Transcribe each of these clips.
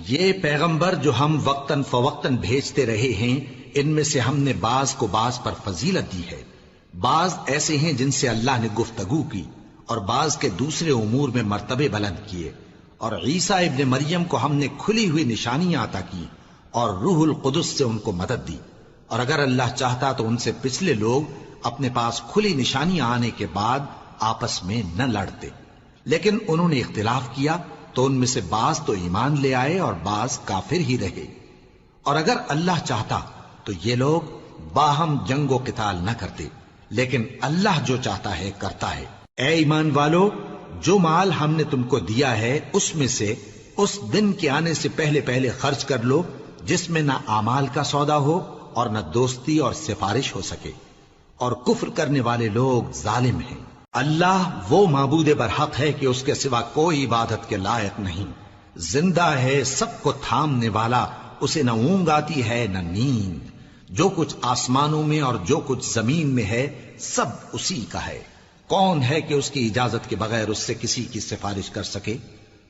یہ پیغمبر جو ہم وقتاً فوقتاً بھیجتے رہے ہیں، ان میں سے ہم نے بعض کو بعض پر فضیلت دی ہے۔ بعض ایسے ہیں جن سے اللہ نے گفتگو کی، اور بعض کے دوسرے امور میں مرتبے بلند کیے۔ اور عیسیٰ ابن مریم کو ہم نے کھلی ہوئی نشانیاں عطا کی اور روح القدس سے ان کو مدد دی۔ اور اگر اللہ چاہتا تو ان سے پچھلے لوگ اپنے پاس کھلی نشانیاں آنے کے بعد آپس میں نہ لڑتے، لیکن انہوں نے اختلاف کیا تو ان میں سے بعض تو ایمان لے آئے اور بعض کافر ہی رہے۔ اور اگر اللہ چاہتا تو یہ لوگ باہم جنگ و قتال نہ کرتے، لیکن اللہ جو چاہتا ہے کرتا ہے۔ اے ایمان والو، جو مال ہم نے تم کو دیا ہے اس میں سے اس دن کے آنے سے پہلے پہلے خرچ کر لو جس میں نہ اعمال کا سودا ہو اور نہ دوستی اور سفارش ہو سکے، اور کفر کرنے والے لوگ ظالم ہیں۔ اللہ وہ معبود برحق ہے کہ اس کے سوا کوئی عبادت کے لائق نہیں، زندہ ہے، سب کو تھامنے والا، اسے نہ اونگ آتی ہے نہ نیند۔ جو کچھ آسمانوں میں اور جو کچھ زمین میں ہے سب اسی کا ہے۔ کون ہے کہ اس کی اجازت کے بغیر اس سے کسی کی سفارش کر سکے؟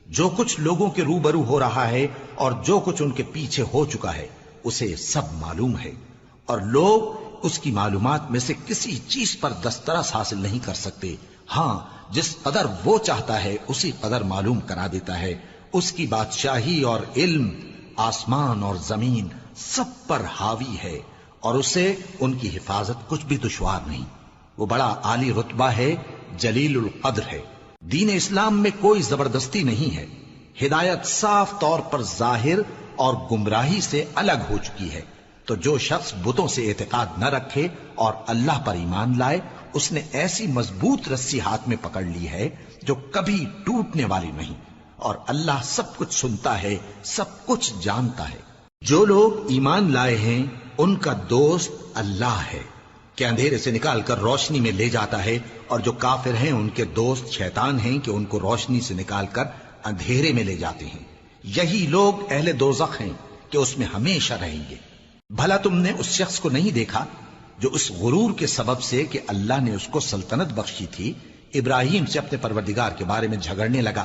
جو کچھ لوگوں کے روبرو ہو رہا ہے اور جو کچھ ان کے پیچھے ہو چکا ہے اسے سب معلوم ہے، اور لوگ اس کی معلومات میں سے کسی چیز پر دسترس حاصل نہیں کر سکتے۔ ہاں، جس قدر وہ چاہتا ہے اسی قدر معلوم کرا دیتا ہے۔ اس کی بادشاہی اور علم آسمان اور زمین سب پر حاوی ہے، اور اسے ان کی حفاظت کچھ بھی دشوار نہیں۔ وہ بڑا عالی رتبہ ہے، جلیل القدر ہے۔ دین اسلام میں کوئی زبردستی نہیں ہے، ہدایت صاف طور پر ظاہر اور گمراہی سے الگ ہو چکی ہے۔ تو جو شخص بتوں سے اعتقاد نہ رکھے اور اللہ پر ایمان لائے، اس نے ایسی مضبوط رسی ہاتھ میں پکڑ لی ہے جو کبھی ٹوٹنے والی نہیں، اور اللہ سب کچھ سنتا ہے، سب کچھ جانتا ہے۔ جو لوگ ایمان لائے ہیں ان کا دوست اللہ ہے کہ اندھیرے سے نکال کر روشنی میں لے جاتا ہے، اور جو کافر ہیں ان کے دوست شیطان ہیں کہ ان کو روشنی سے نکال کر اندھیرے میں لے جاتے ہیں۔ یہی لوگ اہل دوزخ ہیں کہ اس میں ہمیشہ رہیں گے۔ بھلا تم نے اس شخص کو نہیں دیکھا جو اس غرور کے سبب سے کہ اللہ نے اس کو سلطنت بخشی تھی، ابراہیم سے اپنے پروردگار کے بارے میں جھگڑنے لگا؟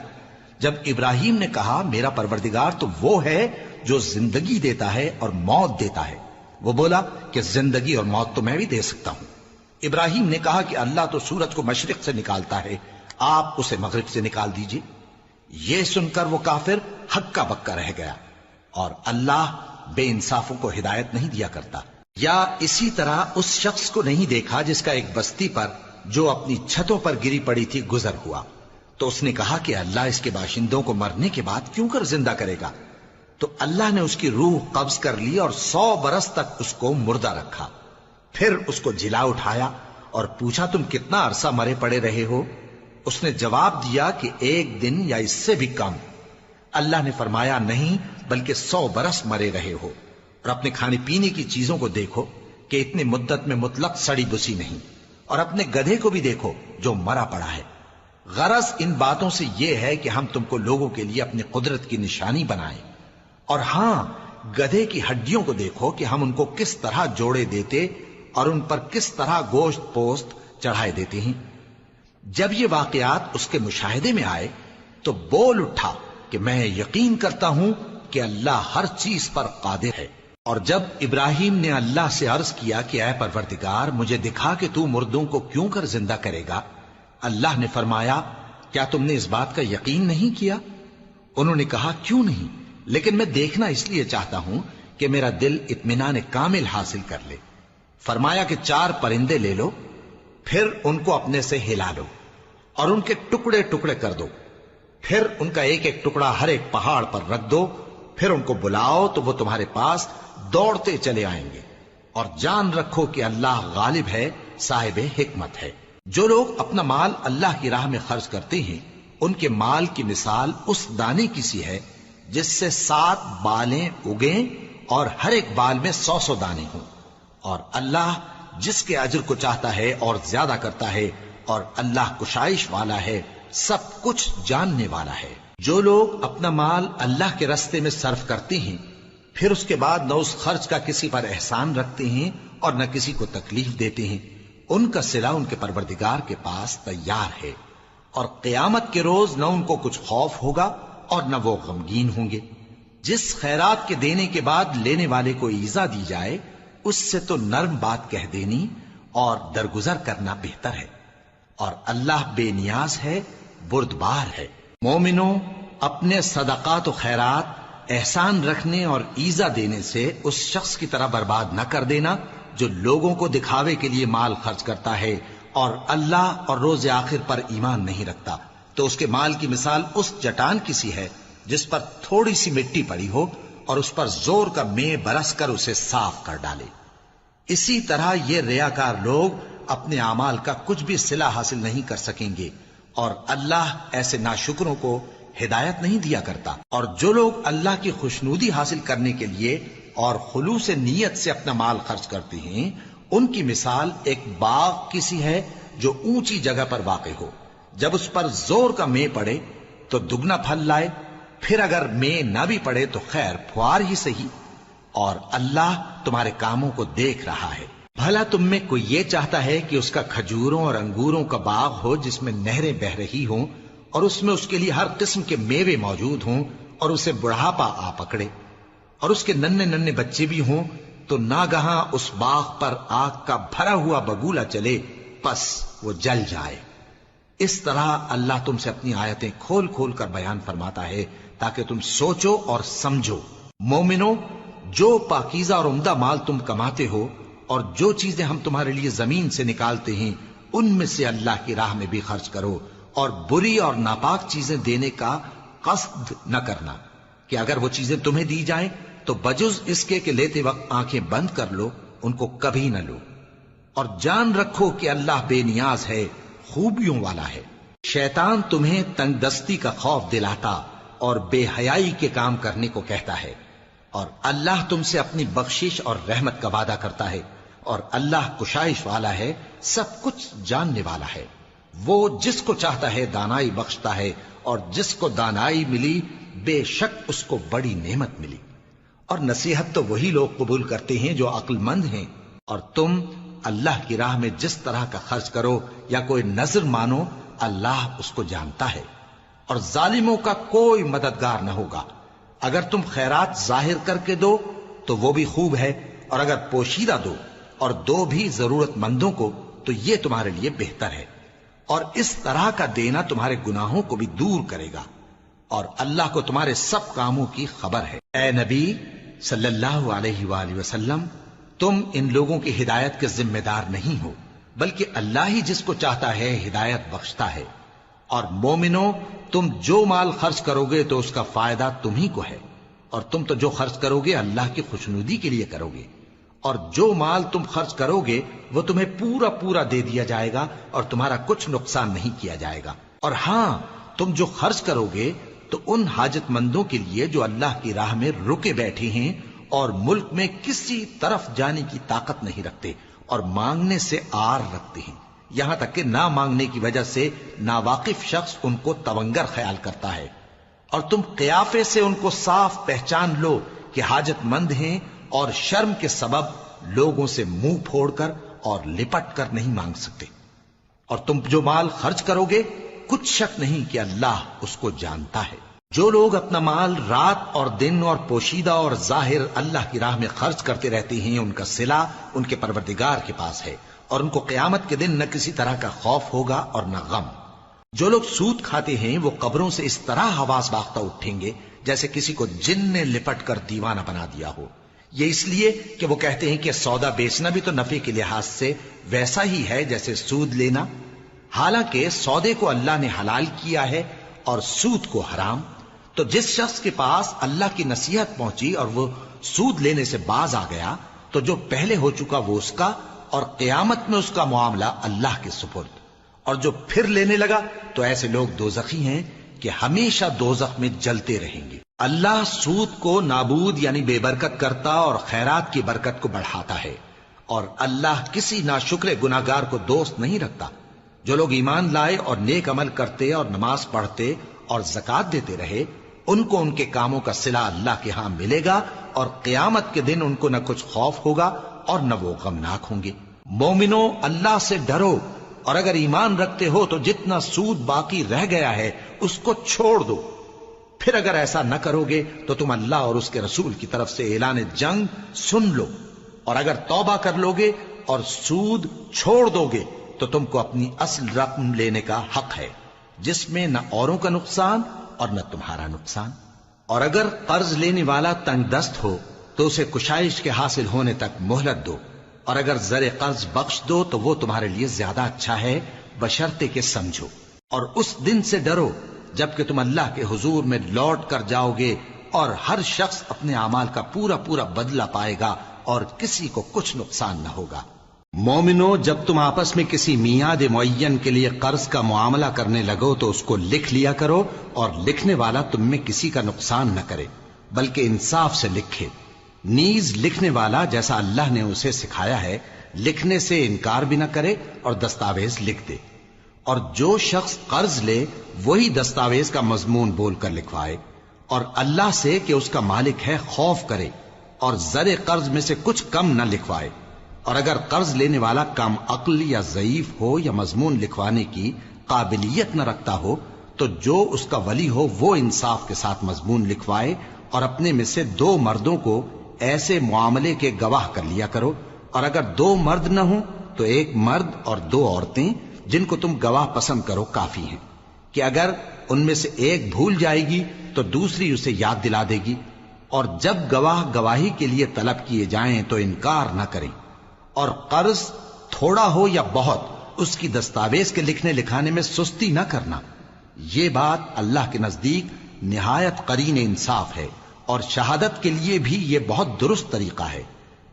جب ابراہیم نے کہا میرا پروردگار تو وہ ہے جو زندگی دیتا ہے اور موت دیتا ہے، وہ بولا کہ زندگی اور موت تو میں بھی دے سکتا ہوں۔ ابراہیم نے کہا کہ اللہ تو سورج کو مشرق سے نکالتا ہے، آپ اسے مغرب سے نکال دیجئے۔ یہ سن کر وہ کافر ہکا بکا رہ گیا، اور اللہ بے انصافوں کو ہدایت نہیں دیا کرتا۔ یا اسی طرح اس شخص کو نہیں دیکھا جس کا ایک بستی پر جو اپنی چھتوں پر گری پڑی تھی گزر ہوا، تو اس نے کہا کہ اللہ اس کے باشندوں کو مرنے کے بعد کیوں کر زندہ کرے گا؟ تو اللہ نے اس کی روح قبض کر لی اور 100 برس تک اس کو مردہ رکھا۔ پھر اس کو جلا اٹھایا اور پوچھا تم کتنا عرصہ مرے پڑے رہے ہو؟ اس نے جواب دیا کہ 1 دن یا اس سے بھی کم۔ اللہ نے فرمایا نہیں، بلکہ 100 برس مرے رہے ہو، اور اپنے کھانے پینے کی چیزوں کو دیکھو کہ اتنی مدت میں مطلق سڑی بسی نہیں، اور اپنے گدھے کو بھی دیکھو جو مرا پڑا ہے۔ غرض ان باتوں سے یہ ہے کہ ہم تم کو لوگوں کے لیے اپنی قدرت کی نشانی بنائیں۔ اور ہاں، گدھے کی ہڈیوں کو دیکھو کہ ہم ان کو کس طرح جوڑے دیتے اور ان پر کس طرح گوشت پوست چڑھائے دیتے ہیں۔ جب یہ واقعات اس کے مشاہدے میں آئے تو بول اٹھا کہ میں یقین کرتا ہوں کہ اللہ ہر چیز پر قادر ہے۔ اور جب ابراہیم نے اللہ سے عرض کیا کہ اے پروردگار مجھے دکھا کہ تو مردوں کو کیوں کر زندہ کرے گا، اللہ نے فرمایا کیا تم نے اس بات کا یقین نہیں کیا؟ انہوں نے کہا کیوں نہیں، لیکن میں دیکھنا اس لیے چاہتا ہوں کہ میرا دل اطمینان کامل حاصل کر لے۔ فرمایا کہ 4 پرندے لے لو، پھر ان کو اپنے سے ہلا لو اور ان کے ٹکڑے ٹکڑے کر دو، پھر ان کا ایک ایک ٹکڑا ہر ایک پہاڑ پر رکھ دو، پھر ان کو بلاؤ تو وہ تمہارے پاس دوڑتے چلے آئیں گے، اور جان رکھو کہ اللہ غالب ہے، صاحب حکمت ہے۔ جو لوگ اپنا مال اللہ کی راہ میں خرچ کرتے ہیں ان کے مال کی مثال اس دانے کی سی ہے جس سے 7 بالیں اگیں اور ہر ایک بال میں 100 دانے ہوں، اور اللہ جس کے اجر کو چاہتا ہے اور زیادہ کرتا ہے، اور اللہ کشائش والا ہے، سب کچھ جاننے والا ہے۔ جو لوگ اپنا مال اللہ کے راستے میں صرف کرتے ہیں پھر اس کے بعد نہ اس خرچ کا کسی پر احسان رکھتے ہیں اور نہ کسی کو تکلیف دیتے ہیں، ان کا صلہ ان کے پروردگار کے پاس تیار ہے، اور قیامت کے روز نہ ان کو کچھ خوف ہوگا اور نہ وہ غمگین ہوں گے۔ جس خیرات کے دینے کے بعد لینے والے کو ایذا دی جائے اس سے تو نرم بات کہہ دینی اور درگزر کرنا بہتر ہے، اور اللہ بے نیاز ہے، بردبار ہے۔ مومنوں، اپنے صدقات و خیرات احسان رکھنے اور ایذا دینے سے اس شخص کی طرح برباد نہ کر دینا جو لوگوں کو دکھاوے کے لیے مال خرچ کرتا ہے اور اللہ اور روز آخر پر ایمان نہیں رکھتا، تو اس کے مال کی مثال اس چٹان کی سی ہے جس پر تھوڑی سی مٹی پڑی ہو اور اس پر زور کا مے برس کر اسے صاف کر ڈالے۔ اسی طرح یہ ریاکار لوگ اپنے اعمال کا کچھ بھی صلہ حاصل نہیں کر سکیں گے، اور اللہ ایسے ناشکروں کو ہدایت نہیں دیا کرتا۔ اور جو لوگ اللہ کی خوشنودی حاصل کرنے کے لیے اور خلوص نیت سے اپنا مال خرچ کرتے ہیں، ان کی مثال ایک باغ کی سی ہے جو اونچی جگہ پر واقع ہو، جب اس پر زور کا مے پڑے تو دگنا پھل لائے، پھر اگر مے نہ بھی پڑے تو خیر پھوار ہی صحیح، اور اللہ تمہارے کاموں کو دیکھ رہا ہے۔ بھلا تم میں کوئی یہ چاہتا ہے کہ اس کا کھجوروں اور انگوروں کا باغ ہو جس میں نہریں بہ رہی ہوں اور اس میں اس کے لیے ہر قسم کے میوے موجود ہوں، اور اسے بڑھاپا آ پکڑے اور اس کے ننھے ننھے بچے بھی ہوں، تو ناگہاں اس باغ پر آگ کا بھرا ہوا بگولا چلے، پس وہ جل جائے۔ اس طرح اللہ تم سے اپنی آیتیں کھول کھول کر بیان فرماتا ہے تاکہ تم سوچو اور سمجھو۔ مومنو، جو پاکیزہ اور عمدہ مال تم کماتے ہو اور جو چیزیں ہم تمہارے لیے زمین سے نکالتے ہیں ان میں سے اللہ کی راہ میں بھی خرچ کرو، اور بری اور ناپاک چیزیں دینے کا قصد نہ کرنا کہ اگر وہ چیزیں تمہیں دی جائیں تو بجز اس کے کہ لیتے وقت آنکھیں بند کر لو، ان کو کبھی نہ لو، اور جان رکھو کہ اللہ بے نیاز ہے، خوبیوں والا ہے۔ شیطان تمہیں تنگ دستی کا خوف دلاتا اور بے حیائی کے کام کرنے کو کہتا ہے، اور اللہ تم سے اپنی بخشش اور رحمت کا وعدہ کرتا ہے، اور اللہ کشائش والا ہے، سب کچھ جاننے والا ہے۔ وہ جس کو چاہتا ہے دانائی بخشتا ہے، اور جس کو دانائی ملی بے شک اس کو بڑی نعمت ملی۔ اور نصیحت تو وہی لوگ قبول کرتے ہیں جو عقل مند ہیں، اور تم اللہ کی راہ میں جس طرح کا خرچ کرو یا کوئی نذر مانو، اللہ اس کو جانتا ہے، اور ظالموں کا کوئی مددگار نہ ہوگا۔ اگر تم خیرات ظاہر کر کے دو تو وہ بھی خوب ہے، اور اگر پوشیدہ دو اور دو بھی ضرورت مندوں کو تو یہ تمہارے لیے بہتر ہے، اور اس طرح کا دینا تمہارے گناہوں کو بھی دور کرے گا، اور اللہ کو تمہارے سب کاموں کی خبر ہے۔ اے نبی صلی اللہ علیہ وآلہ وسلم، تم ان لوگوں کی ہدایت کے ذمہ دار نہیں ہو، بلکہ اللہ ہی جس کو چاہتا ہے ہدایت بخشتا ہے۔ اور مومنو، تم جو مال خرچ کرو گے تو اس کا فائدہ تمہیں کو ہے، اور تم تو جو خرچ کرو گے اللہ کی خوشنودی کے لیے کرو گے، اور جو مال تم خرچ کرو گے وہ تمہیں پورا پورا دے دیا جائے گا اور تمہارا کچھ نقصان نہیں کیا جائے گا۔ اور ہاں، تم جو خرچ کرو گے تو ان حاجت مندوں کے لیے جو اللہ کی راہ میں رکے بیٹھے ہیں اور ملک میں کسی طرف جانے کی طاقت نہیں رکھتے اور مانگنے سے آر رکھتے ہیں، یہاں تک کہ نہ مانگنے کی وجہ سے ناواقف شخص ان کو تونگر خیال کرتا ہے، اور تم قیافے سے ان کو صاف پہچان لو کہ حاجت مند ہیں، اور شرم کے سبب لوگوں سے منہ پھوڑ کر اور لپٹ کر نہیں مانگ سکتے۔ اور تم جو مال خرچ کرو گے کچھ شک نہیں کہ اللہ اس کو جانتا ہے۔ جو لوگ اپنا مال رات اور دن اور پوشیدہ اور ظاہر اللہ کی راہ میں خرچ کرتے رہتے ہیں، ان کا صلہ ان کے پروردگار کے پاس ہے، اور ان کو قیامت کے دن نہ کسی طرح کا خوف ہوگا اور نہ غم۔ جو لوگ سود کھاتے ہیں وہ قبروں سے اس طرح حواس باختہ اٹھیں گے جیسے کسی کو جن نے لپٹ کر دیوانہ بنا دیا ہو، یہ اس لیے کہ وہ کہتے ہیں کہ سودا بیچنا بھی تو نفع کے لحاظ سے ویسا ہی ہے جیسے سود لینا، حالانکہ سودے کو اللہ نے حلال کیا ہے اور سود کو حرام۔ تو جس شخص کے پاس اللہ کی نصیحت پہنچی اور وہ سود لینے سے باز آ گیا تو جو پہلے ہو چکا وہ اس کا، اور قیامت میں اس کا معاملہ اللہ کے سپرد، اور جو پھر لینے لگا تو ایسے لوگ دوزخی ہیں کہ ہمیشہ دوزخ میں جلتے رہیں گے۔ اللہ سود کو نابود یعنی بے برکت کرتا اور خیرات کی برکت کو بڑھاتا ہے، اور اللہ کسی ناشکر گناہگار کو دوست نہیں رکھتا۔ جو لوگ ایمان لائے اور نیک عمل کرتے اور نماز پڑھتے اور زکوٰۃ دیتے رہے، ان کو ان کے کاموں کا صلہ اللہ کے ہاں ملے گا، اور قیامت کے دن ان کو نہ کچھ خوف ہوگا اور نہ وہ غمناک ہوں گے۔ مومنو، اللہ سے ڈرو، اور اگر ایمان رکھتے ہو تو جتنا سود باقی رہ گیا ہے اس کو چھوڑ دو، پھر اگر ایسا نہ کرو گے تو تم اللہ اور اس کے رسول کی طرف سے اعلان جنگ سن لو، اور اگر توبہ کر لو گے اور سود چھوڑ دو گے تو تم کو اپنی اصل رقم لینے کا حق ہے، جس میں نہ اوروں کا نقصان اور نہ تمہارا نقصان۔ اور اگر قرض لینے والا تنگ دست ہو تو اسے کشائش کے حاصل ہونے تک مہلت دو، اور اگر زر قرض بخش دو تو وہ تمہارے لیے زیادہ اچھا ہے، بشرطے کہ سمجھو۔ اور اس دن سے ڈرو جبکہ تم اللہ کے حضور میں لوٹ کر جاؤ گے، اور ہر شخص اپنے اعمال کا پورا پورا بدلہ پائے گا اور کسی کو کچھ نقصان نہ ہوگا۔ مومنو، جب تم آپس میں کسی میعاد معین کے لیے قرض کا معاملہ کرنے لگو تو اس کو لکھ لیا کرو، اور لکھنے والا تم میں کسی کا نقصان نہ کرے بلکہ انصاف سے لکھے۔ نیز لکھنے والا جیسا اللہ نے اسے سکھایا ہے لکھنے سے انکار بھی نہ کرے اور دستاویز لکھ دے، اور جو شخص قرض لے وہی دستاویز کا مضمون بول کر لکھوائے، اور اللہ سے کہ اس کا مالک ہے خوف کرے، اور زر قرض میں سے کچھ کم نہ لکھوائے۔ اور اگر قرض لینے والا کم عقل یا ضعیف ہو یا مضمون لکھوانے کی قابلیت نہ رکھتا ہو تو جو اس کا ولی ہو وہ انصاف کے ساتھ مضمون لکھوائے، اور اپنے میں سے 2 مردوں کو ایسے معاملے کے گواہ کر لیا کرو، اور اگر 2 مرد نہ ہوں تو 1 مرد اور 2 عورتیں جن کو تم گواہ پسند کرو کافی ہیں، کہ اگر ان میں سے ایک بھول جائے گی تو دوسری اسے یاد دلا دے گی۔ اور جب گواہ گواہی کے لیے طلب کیے جائیں تو انکار نہ کریں، اور قرض تھوڑا ہو یا بہت اس کی دستاویز کے لکھنے لکھانے میں سستی نہ کرنا۔ یہ بات اللہ کے نزدیک نہایت قرین انصاف ہے، اور شہادت کے لیے بھی یہ بہت درست طریقہ ہے۔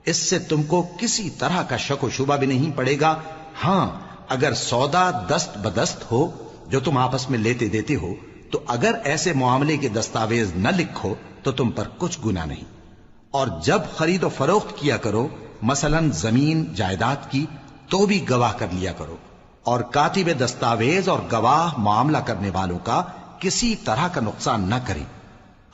اس سے تم کو کسی طرح کا شک و شبہ بھی نہیں پڑے گا۔ ہاں، اگر سودا دست بدست ہو جو تم آپس میں لیتے دیتے ہو تو اگر ایسے معاملے کے دستاویز نہ لکھو تو تم پر کچھ گناہ نہیں۔ اور جب خرید و فروخت کیا کرو، مثلا زمین جائیداد کی، تو بھی گواہ کر لیا کرو، اور کاتب دستاویز اور گواہ معاملہ کرنے والوں کا کسی طرح کا نقصان نہ کریں۔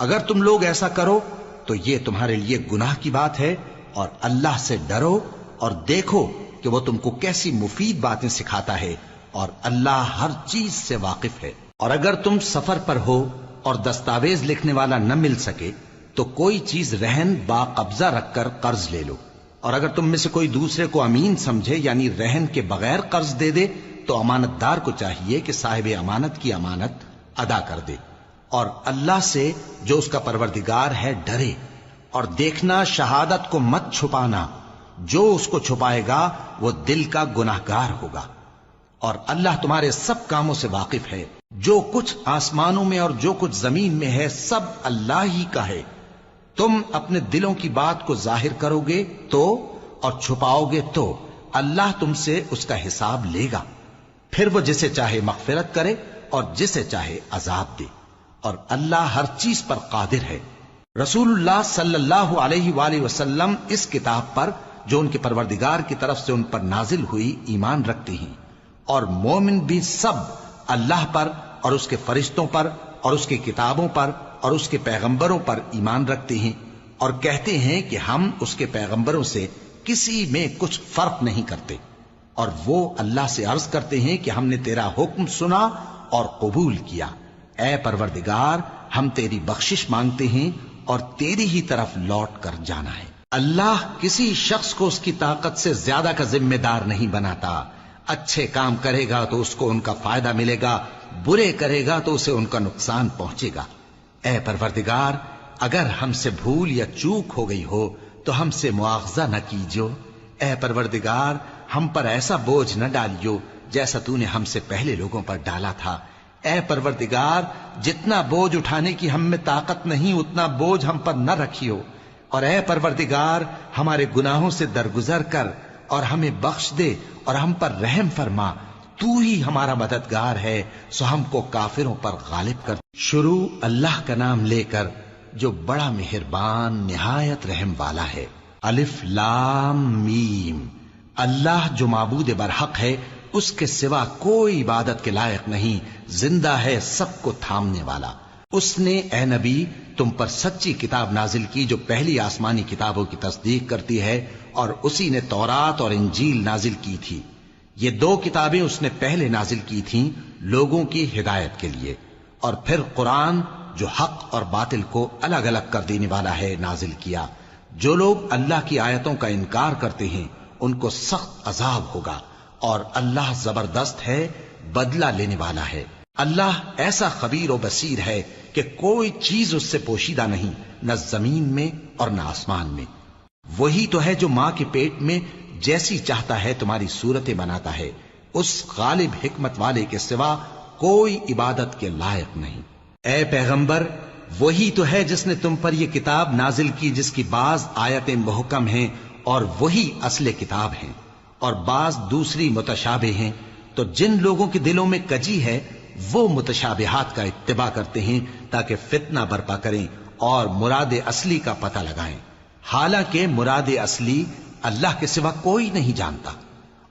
اگر تم لوگ ایسا کرو تو یہ تمہارے لیے گناہ کی بات ہے، اور اللہ سے ڈرو اور دیکھو کہ وہ تم کو کیسی مفید باتیں سکھاتا ہے، اور اللہ ہر چیز سے واقف ہے۔ اور اگر تم سفر پر ہو اور دستاویز لکھنے والا نہ مل سکے تو کوئی چیز رہن با قبضہ رکھ کر قرض لے لو، اور اگر تم میں سے کوئی دوسرے کو امین سمجھے یعنی رہن کے بغیر قرض دے دے تو امانت دار کو چاہیے کہ صاحب امانت کی امانت ادا کر دے، اور اللہ سے جو اس کا پروردگار ہے ڈرے، اور دیکھنا شہادت کو مت چھپانا، جو اس کو چھپائے گا وہ دل کا گناہگار ہوگا۔ اور اللہ تمہارے سب کاموں سے واقف ہے، جو کچھ آسمانوں میں اور جو کچھ زمین میں ہے سب اللہ ہی کا ہے۔ تم اپنے دلوں کی بات کو ظاہر کرو گے تو اور چھپاؤ گے تو اللہ تم سے اس کا حساب لے گا، پھر وہ جسے چاہے مغفرت کرے اور جسے چاہے عذاب دے، اور اللہ ہر چیز پر قادر ہے۔ رسول اللہ صلی اللہ علیہ وآلہ وسلم اس کتاب پر جو ان کے پروردگار کی طرف سے ان پر نازل ہوئی ایمان رکھتے ہیں، اور مومن بھی سب اللہ پر اور اس کے فرشتوں پر اور اس کی کتابوں پر اور اس کے پیغمبروں پر ایمان رکھتے ہیں، اور کہتے ہیں کہ ہم اس کے پیغمبروں سے کسی میں کچھ فرق نہیں کرتے، اور وہ اللہ سے عرض کرتے ہیں کہ ہم نے تیرا حکم سنا اور قبول کیا۔ اے پروردگار، ہم تیری بخشش مانگتے ہیں اور تیری ہی طرف لوٹ کر جانا ہے۔ اللہ کسی شخص کو اس کی طاقت سے زیادہ کا ذمہ دار نہیں بناتا۔ اچھے کام کرے گا تو اس کو ان کا فائدہ ملے گا، برے کرے گا تو اسے ان کا نقصان پہنچے گا۔ اے پروردگار، اگر ہم سے بھول یا چوک ہو گئی ہو تو ہم سے مواخذہ نہ کیجو۔ اے پروردگار، ہم پر ایسا بوجھ نہ ڈالیو جیسا تو نے ہم سے پہلے لوگوں پر ڈالا تھا۔ اے پروردگار، جتنا بوجھ اٹھانے کی ہم میں طاقت نہیں اتنا بوجھ ہم پر نہ رکھیو، اور اے پروردگار، ہمارے گناہوں سے درگزر کر اور ہمیں بخش دے اور ہم پر رحم فرما، تو ہی ہمارا مددگار ہے، سو ہم کو کافروں پر غالب کر۔ شروع اللہ کا نام لے کر جو بڑا مہربان نہایت رحم والا ہے۔ الف لام میم۔ اللہ جو معبود برحق ہے، اس کے سوا کوئی عبادت کے لائق نہیں، زندہ ہے، سب کو تھامنے والا۔ اس نے اے نبی تم پر سچی کتاب نازل کی جو پہلی آسمانی کتابوں کی تصدیق کرتی ہے، اور اسی نے تورات اور انجیل نازل کی تھی۔ یہ 2 کتابیں اس نے پہلے نازل کی تھیں لوگوں کی ہدایت کے لیے، اور پھر قرآن جو حق اور باطل کو الگ الگ کر دینے والا ہے نازل کیا۔ جو لوگ اللہ کی آیتوں کا انکار کرتے ہیں ان کو سخت عذاب ہوگا، اور اللہ زبردست ہے، بدلہ لینے والا ہے۔ اللہ ایسا خبیر و بصیر ہے کہ کوئی چیز اس سے پوشیدہ نہیں، نہ زمین میں اور نہ آسمان میں۔ وہی تو ہے جو ماں کے پیٹ میں جیسی چاہتا ہے تمہاری صورتیں بناتا ہے، اس غالب حکمت والے کے سوا کوئی عبادت کے لائق نہیں۔ اے پیغمبر، وہی تو ہے جس نے تم پر یہ کتاب نازل کی جس کی بعض آیتیں محکم ہیں اور وہی اصل کتاب ہیں، اور بعض دوسری متشابہ ہیں۔ تو جن لوگوں کے دلوں میں کجی ہے وہ متشابہات کا اتباع کرتے ہیں تاکہ فتنہ برپا کریں اور مراد اصلی کا پتہ لگائیں، حالانکہ مراد اصلی اللہ کے سوا کوئی نہیں جانتا۔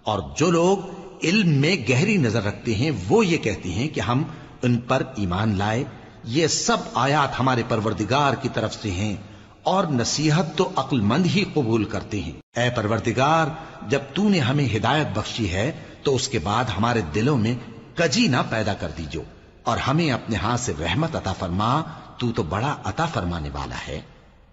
اور جو لوگ علم میں گہری نظر رکھتے ہیں وہ یہ کہتے ہیں کہ ہم ان پر ایمان لائے، یہ سب آیات ہمارے پروردگار کی طرف سے ہیں، اور نصیحت تو عقل مند ہی قبول کرتے ہیں۔ اے پروردگار، جب تو نے ہمیں ہدایت بخشی ہے تو اس کے بعد ہمارے دلوں میں کجی نہ پیدا کر دیجو، اور ہمیں اپنے ہاتھ سے رحمت عطا فرما، تو بڑا عطا فرمانے والا ہے۔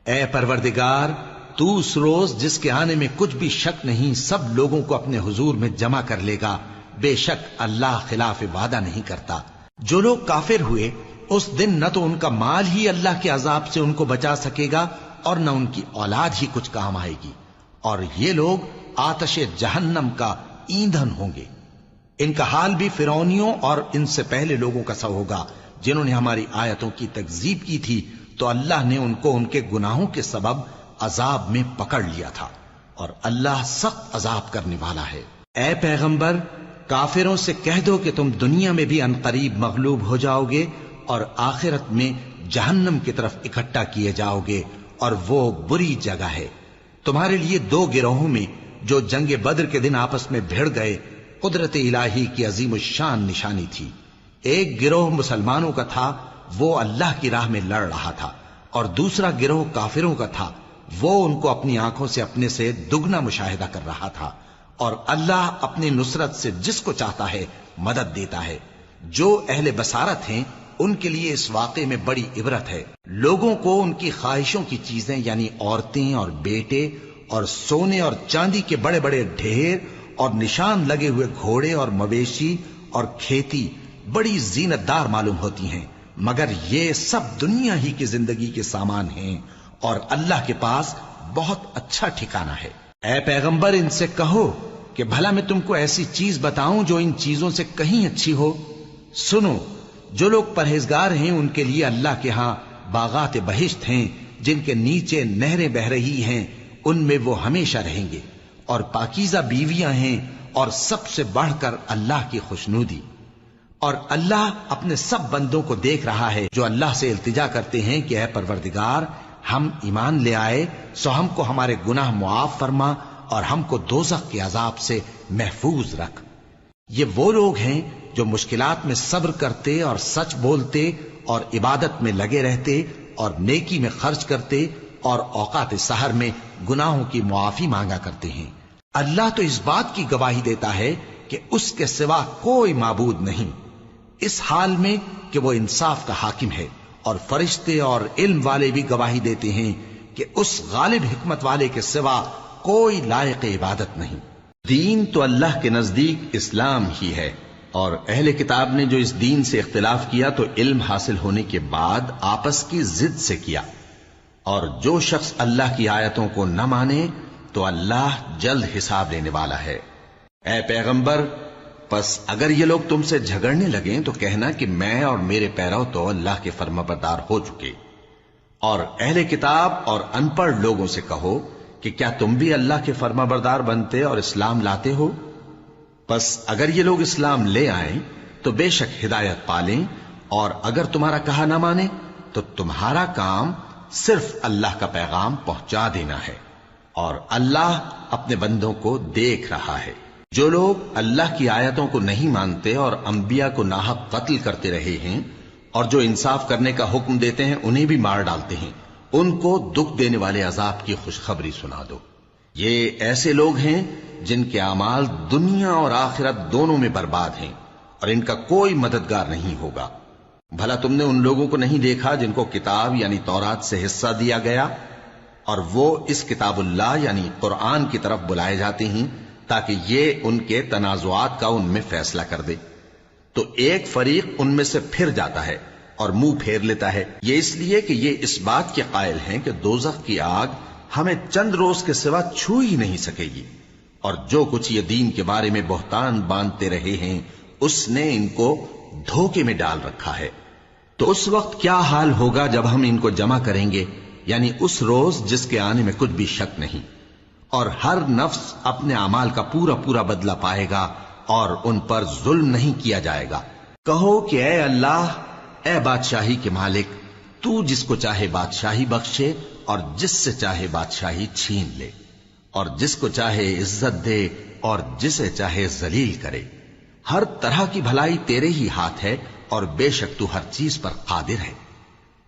اے پروردگار، تو اس روز جس کے آنے میں کچھ بھی شک نہیں سب لوگوں کو اپنے حضور میں جمع کر لے گا، بے شک اللہ خلاف وعدہ نہیں کرتا۔ جو لوگ کافر ہوئے اس دن نہ تو ان کا مال ہی اللہ کے عذاب سے ان کو بچا سکے گا اور نہ ان کی اولاد ہی کچھ کام آئے گی، اور یہ لوگ آتش جہنم کا ایندھن ہوں گے۔ ان کا حال بھی فرعونیوں اور ان سے پہلے لوگوں کا سا ہوگا جنہوں نے ہماری آیتوں کی تکذیب کی تھی، تو اللہ نے ان کو ان کے گناہوں کے سبب عذاب میں پکڑ لیا تھا، اور اللہ سخت عذاب کرنے والا ہے۔ اے پیغمبر، کافروں سے کہہ دو کہ تم دنیا میں بھی عنقریب مغلوب ہو جاؤ گے اور آخرت میں جہنم کی طرف اکٹھا کیے جاؤ گے، اور وہ بری جگہ ہے۔ تمہارے لیے دو گروہوں میں جو جنگ بدر کے دن آپس میں بھڑ گئے قدرت الہی کی عظیم الشان نشانی تھی۔ ایک گروہ مسلمانوں کا تھا، وہ اللہ کی راہ میں لڑ رہا تھا، اور دوسرا گروہ کافروں کا تھا، وہ ان کو اپنی آنکھوں سے اپنے سے دگنا مشاہدہ کر رہا تھا۔ اور اللہ اپنی نصرت سے جس کو چاہتا ہے مدد دیتا ہے۔ جو اہل بصارت ہیں ان کے لیے اس واقعے میں بڑی عبرت ہے۔ لوگوں کو ان کی خواہشوں کی چیزیں یعنی عورتیں اور بیٹے اور سونے اور چاندی کے بڑے بڑے ڈھیر اور نشان لگے ہوئے گھوڑے اور مویشی اور کھیتی بڑی زینت دار معلوم ہوتی ہیں، مگر یہ سب دنیا ہی کی زندگی کے سامان ہیں، اور اللہ کے پاس بہت اچھا ٹھکانہ ہے۔ اے پیغمبر، ان سے کہو کہ بھلا میں تم کو ایسی چیز بتاؤں جو ان چیزوں سے کہیں اچھی ہو؟ سنو، جو لوگ پرہیزگار ہیں ان کے لیے اللہ کے ہاں باغات بہشت ہیں جن کے نیچے نہریں بہ رہی ہیں، ان میں وہ ہمیشہ رہیں گے، اور پاکیزہ بیویاں ہیں، اور سب سے بڑھ کر اللہ کی خوشنودی۔ اور اللہ اپنے سب بندوں کو دیکھ رہا ہے جو اللہ سے التجا کرتے ہیں کہ اے پروردگار، ہم ایمان لے آئے سو ہم کو ہمارے گناہ معاف فرما اور ہم کو دوزخ کے عذاب سے محفوظ رکھ۔ یہ وہ لوگ ہیں جو مشکلات میں صبر کرتے اور سچ بولتے اور عبادت میں لگے رہتے اور نیکی میں خرچ کرتے اور اوقات سحر میں گناہوں کی معافی مانگا کرتے ہیں۔ اللہ تو اس بات کی گواہی دیتا ہے کہ اس کے سوا کوئی معبود نہیں، اس حال میں کہ وہ انصاف کا حاکم ہے، اور فرشتے اور علم والے بھی گواہی دیتے ہیں کہ اس غالب حکمت والے کے سوا کوئی لائق عبادت نہیں۔ دین تو اللہ کے نزدیک اسلام ہی ہے، اور اہل کتاب نے جو اس دین سے اختلاف کیا تو علم حاصل ہونے کے بعد آپس کی ضد سے کیا، اور جو شخص اللہ کی آیتوں کو نہ مانے تو اللہ جلد حساب لینے والا ہے۔ اے پیغمبر، پس اگر یہ لوگ تم سے جھگڑنے لگیں تو کہنا کہ میں اور میرے پیرو تو اللہ کے فرمانبردار ہو چکے، اور اہل کتاب اور ان پڑھ لوگوں سے کہو کہ کیا تم بھی اللہ کے فرمانبردار بنتے اور اسلام لاتے ہو؟ پس اگر یہ لوگ اسلام لے آئیں تو بے شک ہدایت پالیں، اور اگر تمہارا کہا نہ مانے تو تمہارا کام صرف اللہ کا پیغام پہنچا دینا ہے، اور اللہ اپنے بندوں کو دیکھ رہا ہے۔ جو لوگ اللہ کی آیتوں کو نہیں مانتے اور انبیاء کو ناحق قتل کرتے رہے ہیں، اور جو انصاف کرنے کا حکم دیتے ہیں انہیں بھی مار ڈالتے ہیں، ان کو دکھ دینے والے عذاب کی خوشخبری سنا دو۔ یہ ایسے لوگ ہیں جن کے اعمال دنیا اور آخرت دونوں میں برباد ہیں، اور ان کا کوئی مددگار نہیں ہوگا۔ بھلا تم نے ان لوگوں کو نہیں دیکھا جن کو کتاب یعنی تورات سے حصہ دیا گیا اور وہ اس کتاب اللہ یعنی قرآن کی طرف بلائے جاتے ہیں تاکہ یہ ان کے تنازعات کا ان میں فیصلہ کر دے؟ تو ایک فریق ان میں سے پھر جاتا ہے اور منہ پھیر لیتا ہے، یہ اس لیے کہ یہ اس بات کے قائل ہیں کہ دوزخ کی آگ ہمیں چند روز کے سوا چھو ہی نہیں سکے گی، اور جو کچھ یہ دین کے بارے میں بہتان باندھتے رہے ہیں اس نے ان کو دھوکے میں ڈال رکھا ہے۔ تو اس وقت کیا حال ہوگا جب ہم ان کو جمع کریں گے، یعنی اس روز جس کے آنے میں کچھ بھی شک نہیں، اور ہر نفس اپنے اعمال کا پورا پورا بدلہ پائے گا اور ان پر ظلم نہیں کیا جائے گا۔ کہو کہ اے اللہ، اے بادشاہی کے مالک، تو جس کو چاہے بادشاہی بخشے اور جس سے چاہے بادشاہی چھین لے، اور جس کو چاہے عزت دے اور جسے چاہے ذلیل کرے۔ ہر طرح کی بھلائی تیرے ہی ہاتھ ہے اور بے شک تو ہر چیز پر قادر ہے۔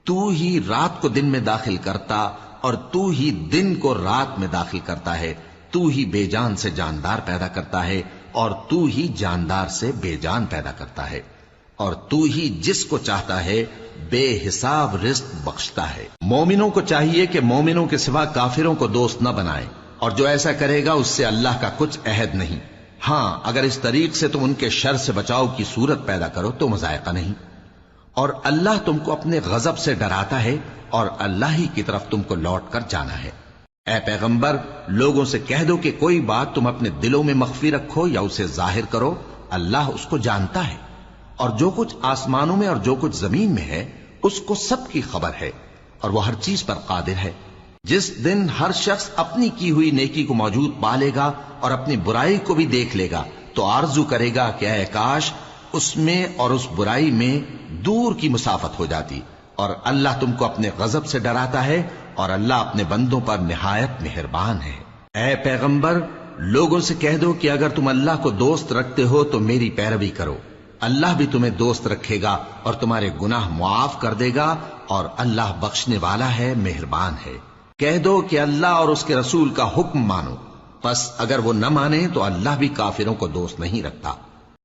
تو ہی رات کو دن میں داخل کرتا اور تو ہی دن کو رات میں داخل کرتا ہے، تو ہی بے جان سے جاندار پیدا کرتا ہے اور تو ہی جاندار سے بے جان پیدا کرتا ہے، اور تو ہی جس کو چاہتا ہے بے حساب رزق بخشتا ہے۔ مومنوں کو چاہیے کہ مومنوں کے سوا کافروں کو دوست نہ بنائیں، اور جو ایسا کرے گا اس سے اللہ کا کچھ عہد نہیں۔ ہاں، اگر اس طریق سے تم ان کے شر سے بچاؤ کی صورت پیدا کرو تو مذائقہ نہیں۔ اور اللہ تم کو اپنے غضب سے ڈراتا ہے اور اللہ ہی کی طرف تم کو لوٹ کر جانا ہے۔ اے پیغمبر، لوگوں سے کہہ دو کہ کوئی بات تم اپنے دلوں میں مخفی رکھو یا اسے ظاہر کرو، اللہ اس کو جانتا ہے، اور جو کچھ آسمانوں میں اور جو کچھ زمین میں ہے اس کو سب کی خبر ہے، اور وہ ہر چیز پر قادر ہے۔ جس دن ہر شخص اپنی کی ہوئی نیکی کو موجود پا لے گا اور اپنی برائی کو بھی دیکھ لے گا تو آرزو کرے گا کہ اے کاش اس میں اور اس برائی میں دور کی مسافت ہو جاتی، اور اللہ تم کو اپنے غضب سے ڈراتا ہے اور اللہ اپنے بندوں پر نہایت مہربان ہے۔ اے پیغمبر، لوگوں سے کہہ دو کہ اگر تم اللہ کو دوست رکھتے ہو تو میری پیروی کرو، اللہ بھی تمہیں دوست رکھے گا اور تمہارے گناہ معاف کر دے گا، اور اللہ بخشنے والا ہے، مہربان ہے۔ کہہ دو کہ اللہ اور اس کے رسول کا حکم مانو، پس اگر وہ نہ مانے تو اللہ بھی کافروں کو دوست نہیں رکھتا۔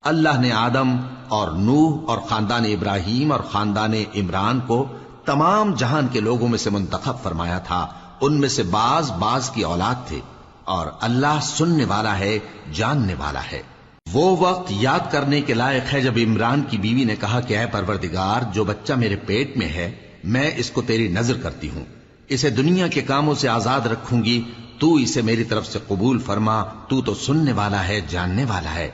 اللہ نے آدم اور نوح اور خاندان ابراہیم اور خاندان عمران کو تمام جہان کے لوگوں میں سے منتخب فرمایا تھا، ان میں سے بعض کی اولاد تھے، اور اللہ سننے والا ہے، جاننے والا ہے۔ وہ وقت یاد کرنے کے لائق ہے جب عمران کی بیوی نے کہا کہ اے پروردگار، جو بچہ میرے پیٹ میں ہے میں اس کو تیری نذر کرتی ہوں، اسے دنیا کے کاموں سے آزاد رکھوں گی، تو اسے میری طرف سے قبول فرما، تو سننے والا ہے، جاننے والا ہے۔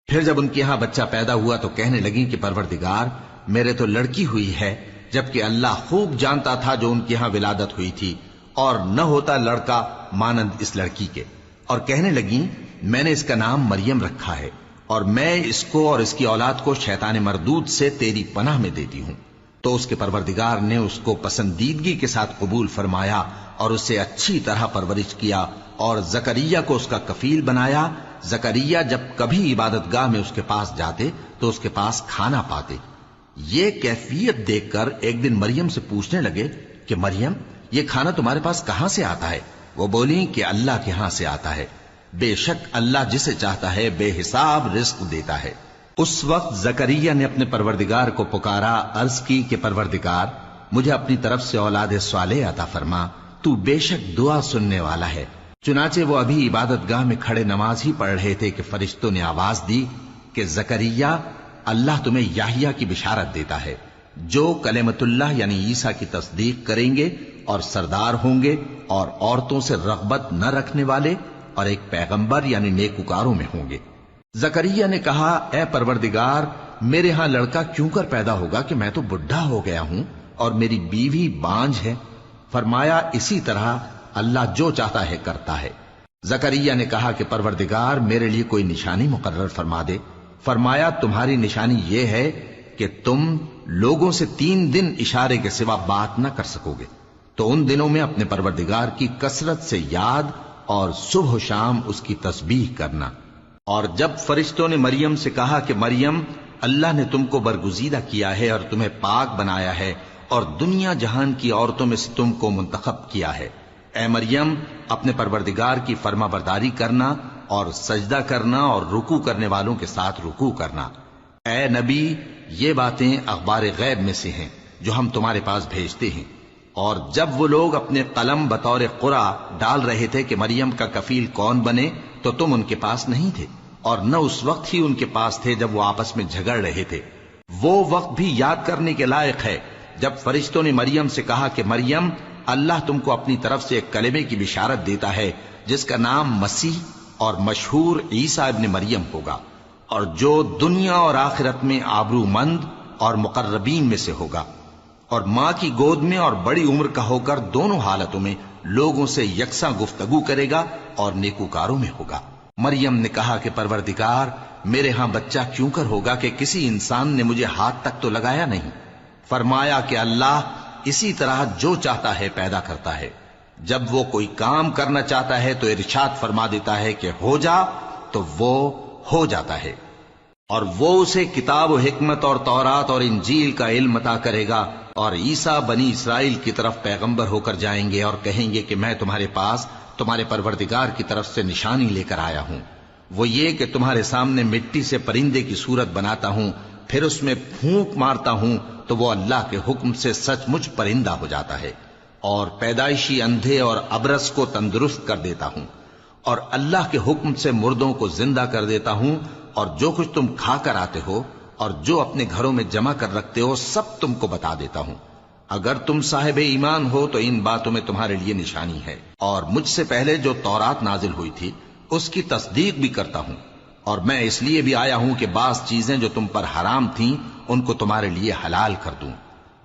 پھر جب ان کے ہاں بچہ پیدا ہوا تو کہنے لگی کہ پروردگار، میرے تو لڑکی ہوئی ہے، جبکہ اللہ خوب جانتا تھا جو ان کے ہاں ولادت ہوئی تھی، اور نہ ہوتا لڑکا مانند اس لڑکی کے۔ اور کہنے لگی میں نے اس کا نام مریم رکھا ہے، اور میں اس کو اور اس کی اولاد کو شیطان مردود سے تیری پناہ میں دیتی ہوں۔ تو اس کے پروردگار نے اس کو پسندیدگی کے ساتھ قبول فرمایا اور اسے اچھی طرح پرورش کیا، اور زکریہ کو اس کا کفیل بنایا۔ زکریہ جب کبھی عبادت گاہ میں اس کے پاس جاتے تو اس کے پاس کھانا پاتے۔ یہ کیفیت دیکھ کر ایک دن مریم سے پوچھنے لگے کہ مریم، یہ کھانا تمہارے پاس کہاں سے آتا ہے؟ وہ بولی کہ اللہ کے ہاں سے آتا ہے، بے شک اللہ جسے چاہتا ہے بے حساب رزق دیتا ہے۔ اس وقت زکریا نے اپنے پروردگار کو پکارا، عرض کی کہ پروردگار، مجھے اپنی طرف سے اولاد صالح عطا فرما، تو بے شک دعا سننے والا ہے۔ چنانچہ وہ ابھی عبادت گاہ میں کھڑے نماز ہی پڑھ رہے تھے کہ فرشتوں نے آواز دی کہ زکریا، اللہ تمہیں یحییٰ کی بشارت دیتا ہے، جو کلمۃ اللہ یعنی عیسیٰ کی تصدیق کریں گے اور سردار ہوں گے اور عورتوں سے رغبت نہ رکھنے والے اور ایک پیغمبر یعنی نیکوکاروں میں ہوں گے۔ زکریا نے کہا، اے پروردگار، میرے ہاں لڑکا کیوں کر پیدا ہوگا کہ میں تو بڈھا ہو گیا ہوں اور میری بیوی بانجھ ہے؟ فرمایا، اسی طرح اللہ جو چاہتا ہے کرتا ہے۔ زکریا نے کہا کہ پروردگار، میرے لیے کوئی نشانی مقرر فرما دے۔ فرمایا، تمہاری نشانی یہ ہے کہ تم لوگوں سے 3 دن اشارے کے سوا بات نہ کر سکو گے، تو ان دنوں میں اپنے پروردگار کی کثرت سے یاد اور صبح و شام اس کی تسبیح کرنا۔ اور جب فرشتوں نے مریم سے کہا کہ مریم، اللہ نے تم کو برگزیدہ کیا ہے اور تمہیں پاک بنایا ہے اور دنیا جہان کی عورتوں میں سے تم کو منتخب کیا ہے، اے مریم، اپنے پروردگار کی فرما برداری کرنا اور سجدہ کرنا اور رکوع کرنے والوں کے ساتھ رکوع کرنا۔ اے نبی، یہ باتیں اخبار غیب میں سے ہیں جو ہم تمہارے پاس بھیجتے ہیں۔ اور جب وہ لوگ اپنے قلم بطور قرعہ ڈال رہے تھے کہ مریم کا کفیل کون بنے تو تم ان کے پاس نہیں تھے، اور نہ اس وقت ہی ان کے پاس تھے جب وہ آپس میں جھگڑ رہے تھے۔ وہ وقت بھی یاد کرنے کے لائق ہے جب فرشتوں نے مریم سے کہا کہ مریم، اللہ تم کو اپنی طرف سے ایک کلمے کی بشارت دیتا ہے جس کا نام مسیح اور مشہور عیسیٰ ابن مریم ہوگا، اور جو دنیا اور آخرت میں آبرو مند اور مقربین میں سے ہوگا، اور ماں کی گود میں اور بڑی عمر کا ہو کر دونوں حالتوں میں لوگوں سے یکساں گفتگو کرے گا اور نیکوکاروں میں ہوگا۔ مریم نے کہا کہ پروردگار، میرے ہاں بچہ کیوں کر ہوگا کہ کسی انسان نے مجھے ہاتھ تک تو لگایا نہیں۔ فرمایا کہ اللہ اسی طرح جو چاہتا ہے پیدا کرتا ہے، جب وہ کوئی کام کرنا چاہتا ہے تو ارشاد فرما دیتا ہے کہ ہو جا تو وہ ہو جاتا ہے۔ اور وہ اسے کتاب و حکمت اور تورات اور انجیل کا علم عطا کرے گا، اور عیسیٰ بنی اسرائیل کی طرف پیغمبر ہو کر جائیں گے اور کہیں گے کہ میں تمہارے پاس تمہارے پروردگار کی طرف سے نشانی لے کر آیا ہوں، وہ یہ کہ تمہارے سامنے مٹی سے پرندے کی صورت بناتا ہوں، پھر اس میں پھونک مارتا ہوں تو وہ اللہ کے حکم سے سچ مچ پرندہ ہو جاتا ہے، اور پیدائشی اندھے اور ابرص کو تندرست کر دیتا ہوں، اور اللہ کے حکم سے مردوں کو زندہ کر دیتا ہوں، اور جو کچھ تم کھا کر آتے ہو اور جو اپنے گھروں میں جمع کر رکھتے ہو سب تم کو بتا دیتا ہوں۔ اگر تم صاحب ایمان ہو تو ان باتوں میں تمہارے لیے نشانی ہے، اور مجھ سے پہلے جو تورات نازل ہوئی تھی اس کی تصدیق بھی کرتا ہوں، اور میں اس لیے بھی آیا ہوں کہ بعض چیزیں جو تم پر حرام تھیں ان کو تمہارے لیے حلال کر دوں،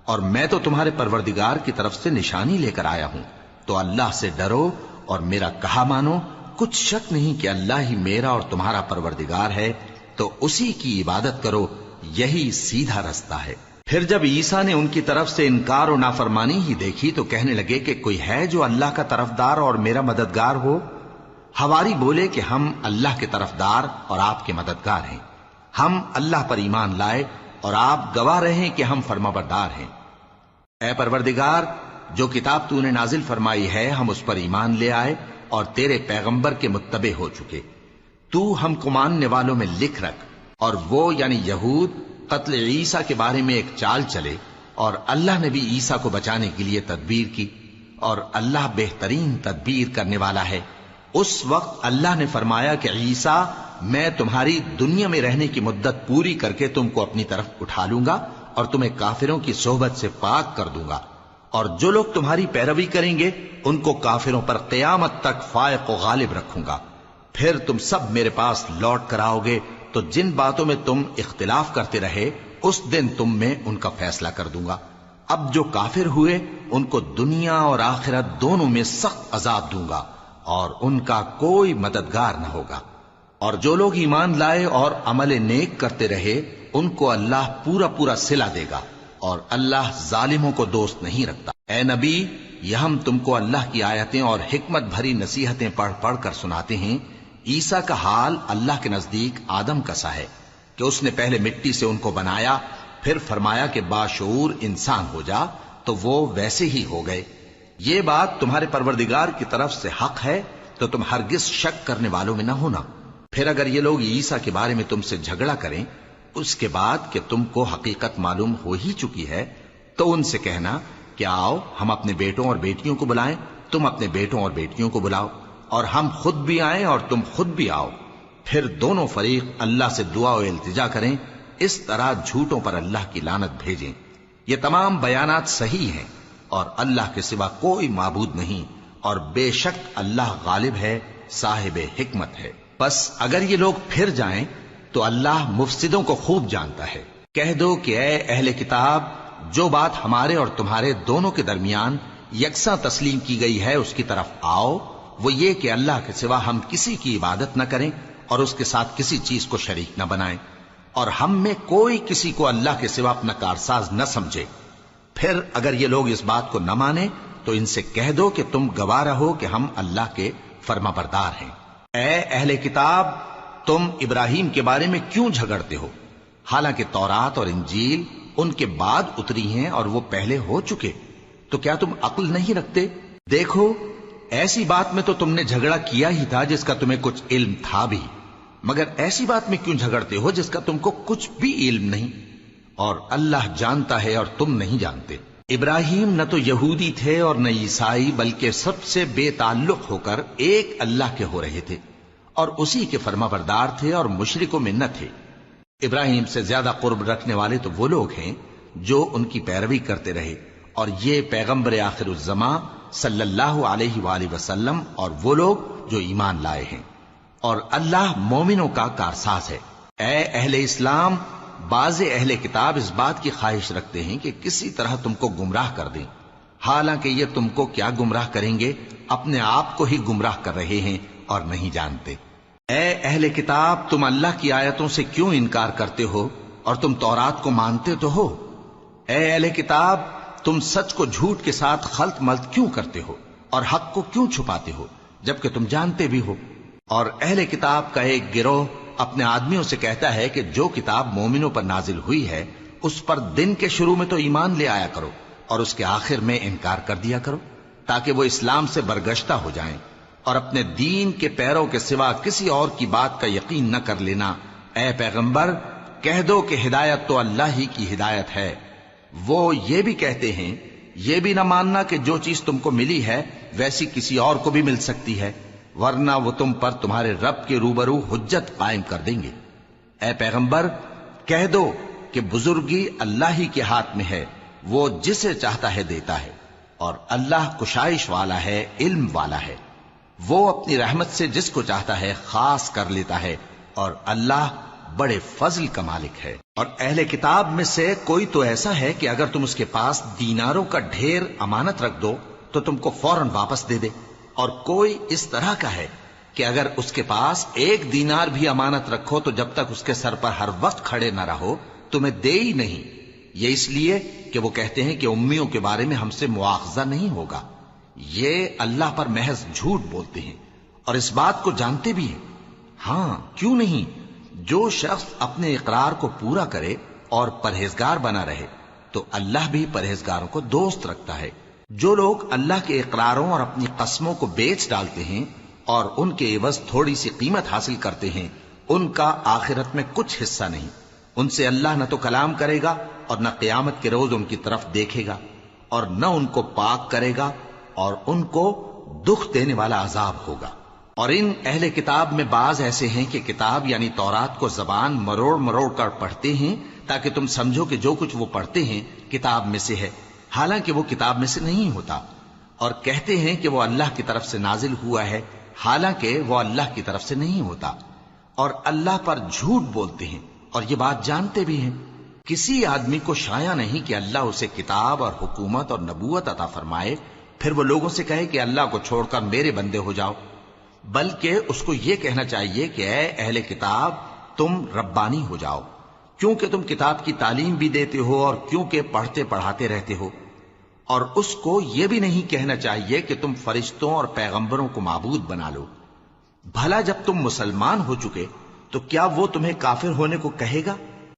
اور میں تو تمہارے پروردگار کی طرف سے نشانی لے کر آیا ہوں۔ تو اللہ سے ڈرو اور میرا کہا مانو، کچھ شک نہیں کہ اللہ ہی میرا اور تمہارا پروردگار ہے، تو اسی کی عبادت کرو، یہی سیدھا رستہ ہے۔ پھر جب عیسیٰ نے ان کی طرف سے انکار و نافرمانی ہی دیکھی تو کہنے لگے کہ کوئی ہے جو اللہ کا طرفدار اور میرا مددگار ہو؟ حواری بولے کہ ہم اللہ کے طرفدار اور آپ کے مددگار ہیں، ہم اللہ پر ایمان لائے اور آپ گواہ رہیں کہ ہم فرمانبردار ہیں۔ اے پروردگار، جو کتاب تو نے نازل فرمائی ہے ہم اس پر ایمان لے آئے اور تیرے پیغمبر کے متبع ہو چکے، تو ہم کو ماننے والوں میں لکھ رکھ۔ اور وہ یعنی یہود قتل عیسیٰ کے بارے میں ایک چال چلے، اور اللہ نے بھی عیسیٰ کو بچانے کے لیے تدبیر کی، اور اللہ بہترین تدبیر کرنے والا ہے۔ اس وقت اللہ نے فرمایا کہ عیسیٰ، میں تمہاری دنیا میں رہنے کی مدت پوری کر کے تم کو اپنی طرف اٹھا لوں گا اور تمہیں کافروں کی صحبت سے پاک کر دوں گا، اور جو لوگ تمہاری پیروی کریں گے ان کو کافروں پر قیامت تک فائق و غالب رکھوں گا۔ پھر تم سب میرے پاس لوٹ کر آؤ گے تو جن باتوں میں تم اختلاف کرتے رہے اس دن تم میں ان کا فیصلہ کر دوں گا۔ اب جو کافر ہوئے ان کو دنیا اور آخرت دونوں میں سخت عذاب دوں گا، اور ان کا کوئی مددگار نہ ہوگا۔ اور جو لوگ ایمان لائے اور عمل نیک کرتے رہے ان کو اللہ پورا پورا صلہ دے گا، اور اللہ ظالموں کو دوست نہیں رکھتا۔ اے نبی، یہ ہم تم کو اللہ کی آیتیں اور حکمت بھری نصیحتیں پڑھ پڑھ کر سناتے ہیں۔ عیسیٰ کا حال اللہ کے نزدیک آدم کا سا ہے کہ اس نے پہلے مٹی سے ان کو بنایا، پھر فرمایا کہ باشعور انسان ہو جا، تو وہ ویسے ہی ہو گئے۔ یہ بات تمہارے پروردگار کی طرف سے حق ہے، تو تم ہرگز شک کرنے والوں میں نہ ہونا۔ پھر اگر یہ لوگ عیسیٰ کے بارے میں تم سے جھگڑا کریں اس کے بعد کہ تم کو حقیقت معلوم ہو ہی چکی ہے، تو ان سے کہنا کہ آؤ ہم اپنے بیٹوں اور بیٹیوں کو بلائیں، تم اپنے بیٹوں اور بیٹیوں کو بلاؤ، اور ہم خود بھی آئیں اور تم خود بھی آؤ، پھر دونوں فریق اللہ سے دعا و التجا کریں، اس طرح جھوٹوں پر اللہ کی لعنت بھیجیں۔ یہ تمام بیانات صحیح ہیں، اور اللہ کے سوا کوئی معبود نہیں، اور بے شک اللہ غالب ہے، صاحب حکمت ہے۔ بس اگر یہ لوگ پھر جائیں تو اللہ مفسدوں کو خوب جانتا ہے۔ کہہ دو کہ اے اہل کتاب، جو بات ہمارے اور تمہارے دونوں کے درمیان یکساں تسلیم کی گئی ہے اس کی طرف آؤ، وہ یہ کہ اللہ کے سوا ہم کسی کی عبادت نہ کریں اور اس کے ساتھ کسی چیز کو شریک نہ بنائیں، اور ہم میں کوئی کسی کو اللہ کے سوا اپنا کارساز نہ سمجھے۔ پھر اگر یہ لوگ اس بات کو نہ مانیں تو ان سے کہہ دو کہ تم گواہ رہو کہ ہم اللہ کے فرما بردار ہیں۔ اے اہل کتاب، تم ابراہیم کے بارے میں کیوں جھگڑتے ہو؟ حالانکہ تورات اور انجیل ان کے بعد اتری ہیں اور وہ پہلے ہو چکے، تو کیا تم عقل نہیں رکھتے؟ دیکھو، ایسی بات میں تو تم نے جھگڑا کیا ہی تھا جس کا تمہیں کچھ علم تھا بھی، مگر ایسی بات میں کیوں جھگڑتے ہو جس کا تم کو کچھ بھی علم نہیں؟ اور اللہ جانتا ہے اور تم نہیں جانتے۔ ابراہیم نہ تو یہودی تھے اور نہ عیسائی، بلکہ سب سے بے تعلق ہو کر ایک اللہ کے ہو رہے تھے اور اسی کے فرما بردار تھے اور مشرکوں میں نہ تھے۔ ابراہیم سے زیادہ قرب رکھنے والے تو وہ لوگ ہیں جو ان کی پیروی کرتے رہے، اور یہ پیغمبر آخر الزماں صلی اللہ علیہ وآلہ وسلم اور وہ لوگ جو ایمان لائے ہیں، اور اللہ مومنوں کا کارساز ہے۔ اے اہل اسلام، بعض اہل کتاب اس بات کی خواہش رکھتے ہیں کہ کسی طرح تم کو گمراہ کر دیں، حالانکہ یہ تم کو کیا گمراہ کریں گے، اپنے آپ کو ہی گمراہ کر رہے ہیں اور نہیں جانتے۔ اے اہل کتاب، تم اللہ کی آیتوں سے کیوں انکار کرتے ہو اور تم تورات کو مانتے تو ہو؟ اے اہل کتاب، تم سچ کو جھوٹ کے ساتھ خلط ملط کیوں کرتے ہو اور حق کو کیوں چھپاتے ہو جبکہ تم جانتے بھی ہو؟ اور اہل کتاب کا ایک گروہ اپنے آدمیوں سے کہتا ہے کہ جو کتاب مومنوں پر نازل ہوئی ہے اس پر دن کے شروع میں تو ایمان لے آیا کرو اور اس کے آخر میں انکار کر دیا کرو، تاکہ وہ اسلام سے برگشتہ ہو جائیں اور اپنے دین کے پیروں کے سوا کسی اور کی بات کا یقین نہ کر لینا۔ اے پیغمبر، کہہ دو کہ ہدایت تو اللہ ہی کی ہدایت ہے۔ وہ یہ بھی کہتے ہیں، یہ بھی نہ ماننا کہ جو چیز تم کو ملی ہے ویسی کسی اور کو بھی مل سکتی ہے، ورنہ وہ تم پر تمہارے رب کے روبرو حجت قائم کر دیں گے۔ اے پیغمبر، کہہ دو کہ بزرگی اللہ ہی کے ہاتھ میں ہے، وہ جسے چاہتا ہے دیتا ہے، اور اللہ کشائش والا ہے، علم والا ہے۔ وہ اپنی رحمت سے جس کو چاہتا ہے خاص کر لیتا ہے، اور اللہ بڑے فضل کا مالک ہے۔ اور اہل کتاب میں سے کوئی تو ایسا ہے کہ اگر تم اس کے پاس دیناروں کا ڈھیر امانت رکھ دو تو تم کو فوراً واپس دے دے، اور کوئی اس طرح کا ہے کہ اگر اس کے پاس ایک دینار بھی امانت رکھو تو جب تک اس کے سر پر ہر وقت کھڑے نہ رہو تمہیں دے ہی نہیں۔ یہ اس لیے کہ وہ کہتے ہیں کہ امیوں کے بارے میں ہم سے مواخذہ نہیں ہوگا۔ یہ اللہ پر محض جھوٹ بولتے ہیں اور اس بات کو جانتے بھی ہیں۔ ہاں، کیوں نہیں؟ جو شخص اپنے اقرار کو پورا کرے اور پرہیزگار بنا رہے تو اللہ بھی پرہیزگاروں کو دوست رکھتا ہے۔ جو لوگ اللہ کے اقراروں اور اپنی قسموں کو بیچ ڈالتے ہیں اور ان کے عوض تھوڑی سی قیمت حاصل کرتے ہیں، ان کا آخرت میں کچھ حصہ نہیں۔ ان سے اللہ نہ تو کلام کرے گا اور نہ قیامت کے روز ان کی طرف دیکھے گا، اور نہ ان کو پاک کرے گا، اور ان کو دکھ دینے والا عذاب ہوگا۔ اور ان اہل کتاب میں بعض ایسے ہیں کہ کتاب یعنی تورات کو زبان مروڑ مروڑ کر پڑھتے ہیں تاکہ تم سمجھو کہ جو کچھ وہ پڑھتے ہیں کتاب میں سے ہے، حالانکہ وہ کتاب میں سے نہیں ہوتا، اور کہتے ہیں کہ وہ اللہ کی طرف سے نازل ہوا ہے، حالانکہ وہ اللہ کی طرف سے نہیں ہوتا، اور اللہ پر جھوٹ بولتے ہیں اور یہ بات جانتے بھی ہیں۔ کسی آدمی کو شایع نہیں کہ اللہ اسے کتاب اور حکومت اور نبوت عطا فرمائے پھر وہ لوگوں سے کہے کہ اللہ کو چھوڑ کر میرے بندے ہو جاؤ، بلکہ اس کو یہ کہنا چاہیے کہ اے اہل کتاب، تم ربانی ہو جاؤ، کیونکہ تم کتاب کی تعلیم بھی دیتے ہو اور کیونکہ پڑھتے پڑھاتے رہتے ہو۔ اور اس کو یہ بھی نہیں کہنا چاہیے کہ تم فرشتوں اور پیغمبروں کو معبود بنا لو۔ بھلا جب تم مسلمان ہو چکے تو کیا وہ تمہیں کافر ہونے کو کہے گا؟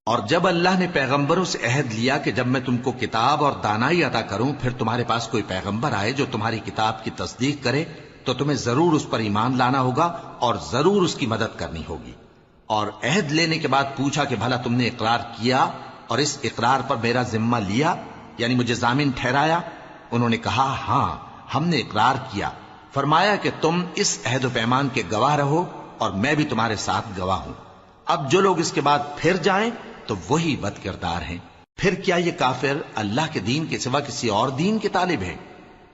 اور جب اللہ نے پیغمبروں سے عہد لیا کہ جب میں تم کو کتاب اور دانائی عطا کروں پھر تمہارے پاس کوئی پیغمبر آئے جو تمہاری کتاب کی تصدیق کرے تو تمہیں ضرور اس پر ایمان لانا ہوگا اور ضرور اس کی مدد کرنی ہوگی۔ اور عہد لینے کے بعد پوچھا کہ بھلا تم نے اقرار کیا اور اس اقرار پر میرا ذمہ لیا، یعنی مجھے ضامن ٹھہرایا؟ انہوں نے کہا ہاں، ہم نے اقرار کیا۔ فرمایا کہ تم اس عہد و پیمان کے گواہ رہو اور میں بھی تمہارے ساتھ گواہ ہوں۔ اب جو لوگ اس کے بعد پھر جائیں تو وہی بد کردار ہیں۔ پھر کیا یہ کافر اللہ کے دین کے سوا کسی اور دین کے طالب ہیں؟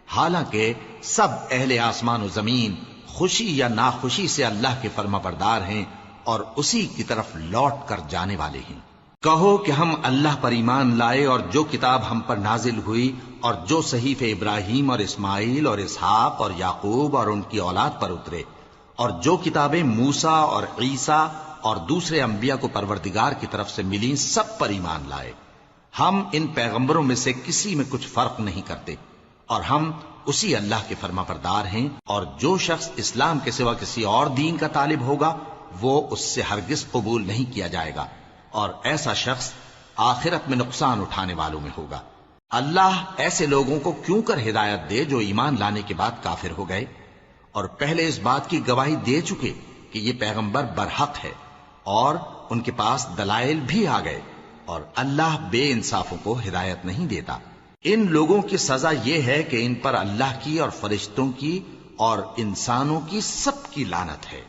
حالانکہ سب اہل آسمان و زمین خوشی یا ناخوشی سے اللہ کے فرما بردار ہیں اور اسی کی طرف لوٹ کر جانے والے ہیں۔ کہو کہ ہم اللہ پر ایمان لائے اور جو کتاب ہم پر نازل ہوئی اور جو صحیفے ابراہیم اور اسماعیل اور اسحاق اور یعقوب اور ان کی اولاد پر اترے، اور جو کتابیں موسیٰ اور عیسیٰ اور دوسرے انبیاء کو پروردگار کی طرف سے ملیں، سب پر ایمان لائے۔ ہم ان پیغمبروں میں سے کسی میں کچھ فرق نہیں کرتے، اور ہم اسی اللہ کے فرما بردار ہیں۔ اور جو شخص اسلام کے سوا کسی اور دین کا طالب ہوگا وہ اس سے ہرگز قبول نہیں کیا جائے گا، اور ایسا شخص آخرت میں نقصان اٹھانے والوں میں ہوگا۔ اللہ ایسے لوگوں کو کیوں کر ہدایت دے جو ایمان لانے کے بعد کافر ہو گئے اور پہلے اس بات کی گواہی دے چکے کہ یہ پیغمبر برحق ہے اور ان کے پاس دلائل بھی آ گئے، اور اللہ بے انصافوں کو ہدایت نہیں دیتا۔ ان لوگوں کی سزا یہ ہے کہ ان پر اللہ کی اور فرشتوں کی اور انسانوں کی سب کی لعنت ہے،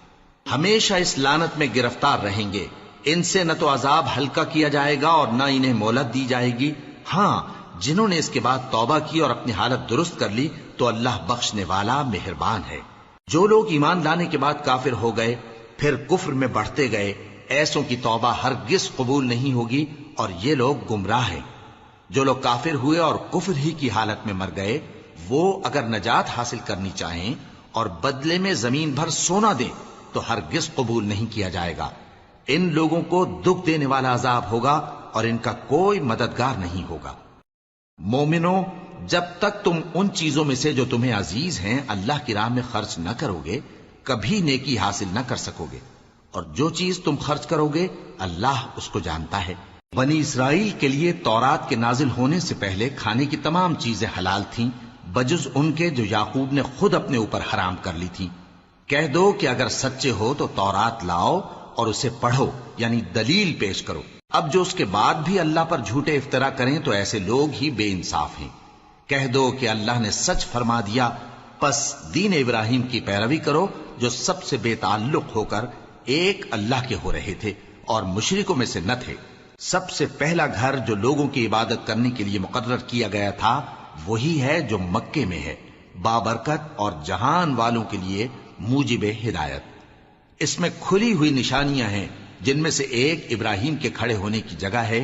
ہمیشہ اس لعنت میں گرفتار رہیں گے۔ ان سے نہ تو عذاب ہلکا کیا جائے گا اور نہ انہیں مہلت دی جائے گی۔ ہاں، جنہوں نے اس کے بعد توبہ کی اور اپنی حالت درست کر لی تو اللہ بخشنے والا مہربان ہے۔ جو لوگ ایمان لانے کے بعد کافر ہو گئے پھر کفر میں بڑھتے گئے، ایسوں کی توبہ ہرگز قبول نہیں ہوگی اور یہ لوگ گمراہ ہیں۔ جو لوگ کافر ہوئے اور کفر ہی کی حالت میں مر گئے، وہ اگر نجات حاصل کرنی چاہیں اور بدلے میں زمین بھر سونا دیں تو ہرگز قبول نہیں کیا جائے گا۔ ان لوگوں کو دکھ دینے والا عذاب ہوگا اور ان کا کوئی مددگار نہیں ہوگا۔ مومنو، جب تک تم ان چیزوں میں سے جو تمہیں عزیز ہیں اللہ کی راہ میں خرچ نہ کرو گے، کبھی نیکی حاصل نہ کر سکو گے، اور جو چیز تم خرچ کرو گے اللہ اس کو جانتا ہے۔ بنی اسرائیل کے لیے تورات کے نازل ہونے سے پہلے کھانے کی تمام چیزیں حلال تھیں بجز ان کے جو یعقوب نے خود اپنے اوپر حرام کر لی تھی۔ کہہ دو کہ اگر سچے ہو تو تورات لاؤ اور اسے پڑھو، یعنی دلیل پیش کرو۔ اب جو اس کے بعد بھی اللہ پر جھوٹے افطرا کریں تو ایسے لوگ ہی بے انصاف ہیں۔ کہہ دو کہ اللہ نے سچ فرما دیا، پس دین ابراہیم کی پیروی کرو جو سب سے بے تعلق ہو کر ایک اللہ کے ہو رہے تھے اور مشرکوں میں سے نہ تھے۔ سب سے پہلا گھر جو لوگوں کی عبادت کرنے کے لیے مقرر کیا گیا تھا وہی ہے جو مکے میں ہے، بابرکت اور جہان والوں کے لیے موجب ہدایت۔ اس میں کھلی ہوئی نشانیاں ہیں، جن میں سے ایک ابراہیم کے کھڑے ہونے کی جگہ ہے۔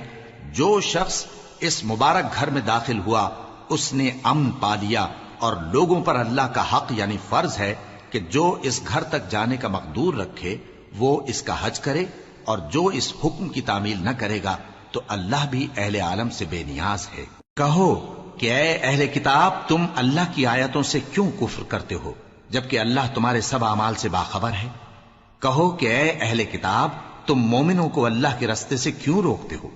جو شخص اس مبارک گھر میں داخل ہوا اس نے امن پا لیا، اور لوگوں پر اللہ کا حق یعنی فرض ہے کہ جو اس گھر تک جانے کا مقدور رکھے وہ اس کا حج کرے، اور جو اس حکم کی تعمیل نہ کرے گا تو اللہ بھی اہل عالم سے بے نیاز ہے۔ کہو کہ اے اہل کتاب، تم اللہ کی آیتوں سے کیوں کفر کرتے ہو جبکہ اللہ تمہارے سب اعمال سے باخبر ہے؟ کہو کہ اے اہل کتاب، تم مومنوں کو اللہ کے رستے سے کیوں روکتے ہو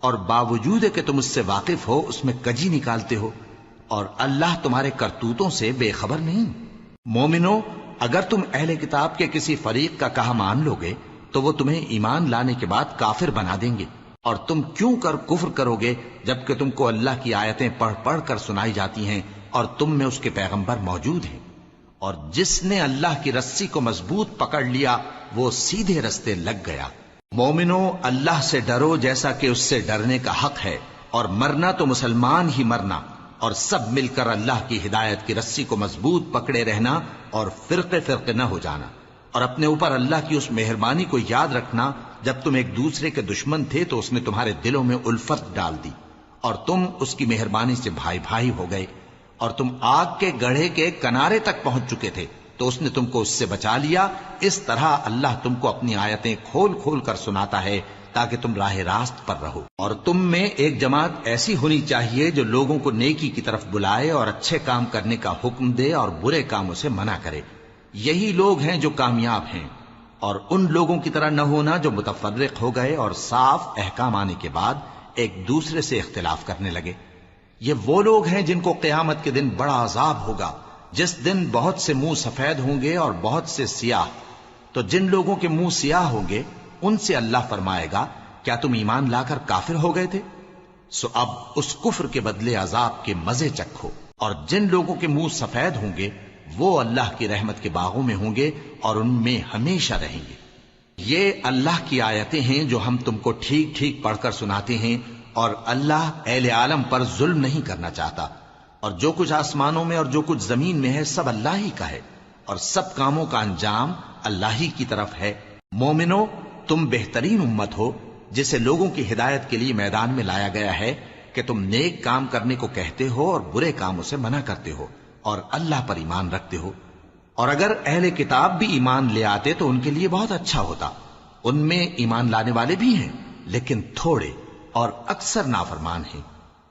اور باوجود کہ تم اس سے واقف ہو اس میں کجی نکالتے ہو، اور اللہ تمہارے کرتوتوں سے بے خبر نہیں؟ مومنو، اگر تم اہل کتاب کے کسی فریق کا کہا مان لو گے تو وہ تمہیں ایمان لانے کے بعد کافر بنا دیں گے، اور تم کیوں کر کفر کرو گے جبکہ تم کو اللہ کی آیتیں پڑھ پڑھ کر سنائی جاتی ہیں اور تم میں اس کے پیغمبر موجود ہیں۔ اور جس نے اللہ کی رسی کو مضبوط پکڑ لیا وہ سیدھے رستے لگ گیا۔ مومنو، اللہ سے ڈرو جیسا کہ اس سے ڈرنے کا حق ہے، اور مرنا تو مسلمان ہی مرنا، اور سب مل کر اللہ کی ہدایت کی رسی کو مضبوط پکڑے رہنا اور فرقے فرقے نہ ہو جانا، اور اپنے اوپر اللہ کی اس مہربانی کو یاد رکھنا جب تم ایک دوسرے کے دشمن تھے تو اس نے تمہارے دلوں میں الفت ڈال دی اور تم اس کی مہربانی سے بھائی بھائی ہو گئے، اور تم آگ کے گڑھے کے کنارے تک پہنچ چکے تھے تو اس نے تم کو اس سے بچا لیا۔ اس طرح اللہ تم کو اپنی آیتیں کھول کھول کر سناتا ہے تاکہ تم راہ راست پر رہو۔ اور تم میں ایک جماعت ایسی ہونی چاہیے جو لوگوں کو نیکی کی طرف بلائے اور اچھے کام کرنے کا حکم دے اور برے کاموں سے منع کرے۔ یہی لوگ ہیں جو کامیاب ہیں، اور ان لوگوں کی طرح نہ ہونا جو متفرق ہو گئے اور صاف احکام آنے کے بعد ایک دوسرے سے اختلاف کرنے لگے۔ یہ وہ لوگ ہیں جن کو قیامت کے دن بڑا عذاب ہوگا، جس دن بہت سے منہ سفید ہوں گے اور بہت سے سیاہ۔ تو جن لوگوں کے منہ سیاہ ہوں گے ان سے اللہ فرمائے گا، کیا تم ایمان لا کر کافر ہو گئے تھے؟ سو اب اس کفر کے بدلے عذاب کے مزے چکھو۔ اور جن لوگوں کے منہ سفید ہوں گے وہ اللہ کی رحمت کے باغوں میں ہوں گے اور ان میں ہمیشہ رہیں گے۔ یہ اللہ کی آیتیں ہیں جو ہم تم کو ٹھیک ٹھیک پڑھ کر سناتے ہیں، اور اللہ اہل عالم پر ظلم نہیں کرنا چاہتا، اور جو کچھ آسمانوں میں اور جو کچھ زمین میں ہے سب اللہ ہی کا ہے، اور سب کاموں کا انجام اللہ ہی کی طرف ہے۔ مومنو، تم بہترین امت ہو جسے لوگوں کی ہدایت کے لیے میدان میں لایا گیا ہے کہ تم نیک کام کرنے کو کہتے ہو اور برے کاموں سے منع کرتے ہو اور اللہ پر ایمان رکھتے ہو۔ اور اگر اہل کتاب بھی ایمان لے آتے تو ان کے لیے بہت اچھا ہوتا، ان میں ایمان لانے والے بھی ہیں لیکن تھوڑے اور اکثر نافرمان ہیں۔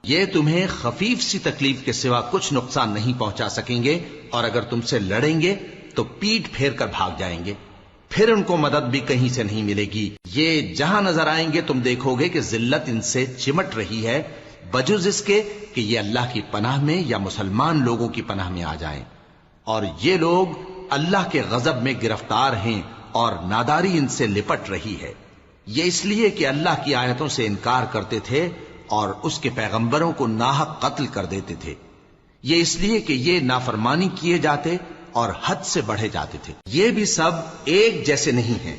یہ تمہیں خفیف سی تکلیف کے سوا کچھ نقصان نہیں پہنچا سکیں گے، اور اگر تم سے لڑیں گے تو پیٹ پھیر کر بھاگ جائیں گے، پھر ان کو مدد بھی کہیں سے نہیں ملے گی۔ یہ جہاں نظر آئیں گے تم دیکھو گے کہ ذلت ان سے چمٹ رہی ہے، بجز اس کے کہ یہ اللہ کی پناہ میں یا مسلمان لوگوں کی پناہ میں آ جائیں۔ اور یہ لوگ اللہ کے غضب میں گرفتار ہیں اور ناداری ان سے لپٹ رہی ہے۔ یہ اس لیے کہ اللہ کی آیتوں سے انکار کرتے تھے اور اس کے پیغمبروں کو ناحق قتل کر دیتے تھے. یہ اس لیے کہ یہ نافرمانی کیے جاتے اور حد سے بڑھے جاتے تھے. یہ بھی سب ایک جیسے نہیں ہیں.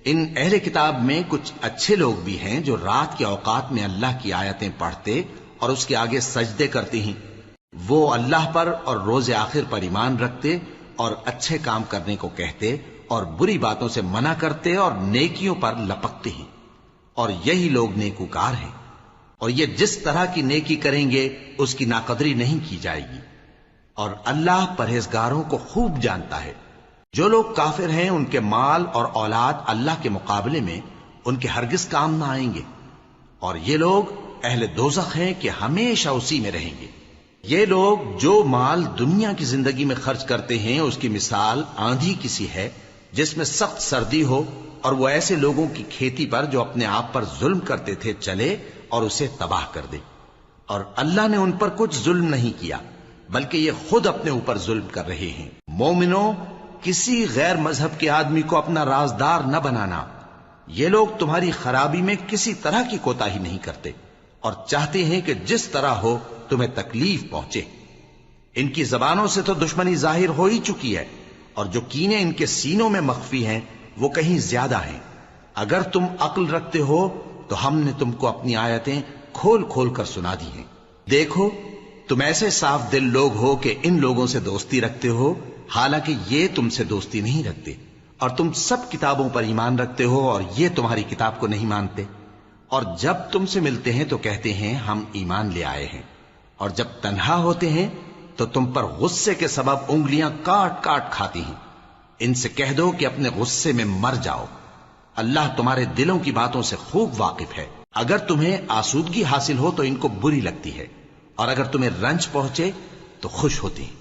ان اہل کتاب میں کچھ اچھے لوگ بھی ہیں جو رات کے اوقات میں اللہ کی آیتیں پڑھتے اور اس کے آگے سجدے کرتے ہیں. وہ اللہ پر اور روز آخر پر ایمان رکھتے اور اچھے کام کرنے کو کہتے اور بری باتوں سے منع کرتے اور نیکیوں پر لپکتے ہیں. اور یہی لوگ نیکوکار ہیں. اور یہ جس طرح کی نیکی کریں گے اس کی ناقدری نہیں کی جائے گی. اور اللہ پرہیزگاروں کو خوب جانتا ہے. جو لوگ کافر ہیں ان کے مال اور اولاد اللہ کے مقابلے میں ان کے ہرگز کام نہ آئیں گے. اور یہ لوگ اہل دوزخ ہیں کہ ہمیشہ اسی میں رہیں گے. یہ لوگ جو مال دنیا کی زندگی میں خرچ کرتے ہیں اس کی مثال آندھی کسی ہے جس میں سخت سردی ہو اور وہ ایسے لوگوں کی کھیتی پر جو اپنے آپ پر ظلم کرتے تھے چلے اور اسے تباہ کر دے. اور اللہ نے ان پر کچھ ظلم نہیں کیا بلکہ یہ خود اپنے اوپر ظلم کر رہے ہیں. مومنوں، کسی غیر مذہب کے آدمی کو اپنا رازدار نہ بنانا. یہ لوگ تمہاری خرابی میں کسی طرح کی کوتاہی نہیں کرتے اور چاہتے ہیں کہ جس طرح ہو تمہیں تکلیف پہنچے. ان کی زبانوں سے تو دشمنی ظاہر ہو ہی چکی ہے اور جو کینے ان کے سینوں میں مخفی ہیں وہ کہیں زیادہ ہیں. اگر تم عقل رکھتے ہو تو ہم نے تم کو اپنی آیتیں کھول کھول کر سنا دی ہیں. دیکھو، تم ایسے صاف دل لوگ ہو کہ ان لوگوں سے دوستی رکھتے ہو حالانکہ یہ تم سے دوستی نہیں رکھتے. اور تم سب کتابوں پر ایمان رکھتے ہو اور یہ تمہاری کتاب کو نہیں مانتے. اور جب تم سے ملتے ہیں تو کہتے ہیں ہم ایمان لے آئے ہیں، اور جب تنہا ہوتے ہیں تو تم پر غصے کے سبب انگلیاں کاٹ کاٹ کھاتی ہیں. ان سے کہہ دو کہ اپنے غصے میں مر جاؤ. اللہ تمہارے دلوں کی باتوں سے خوب واقف ہے. اگر تمہیں آسودگی حاصل ہو تو ان کو بری لگتی ہے اور اگر تمہیں رنج پہنچے تو خوش ہوتی ہیں.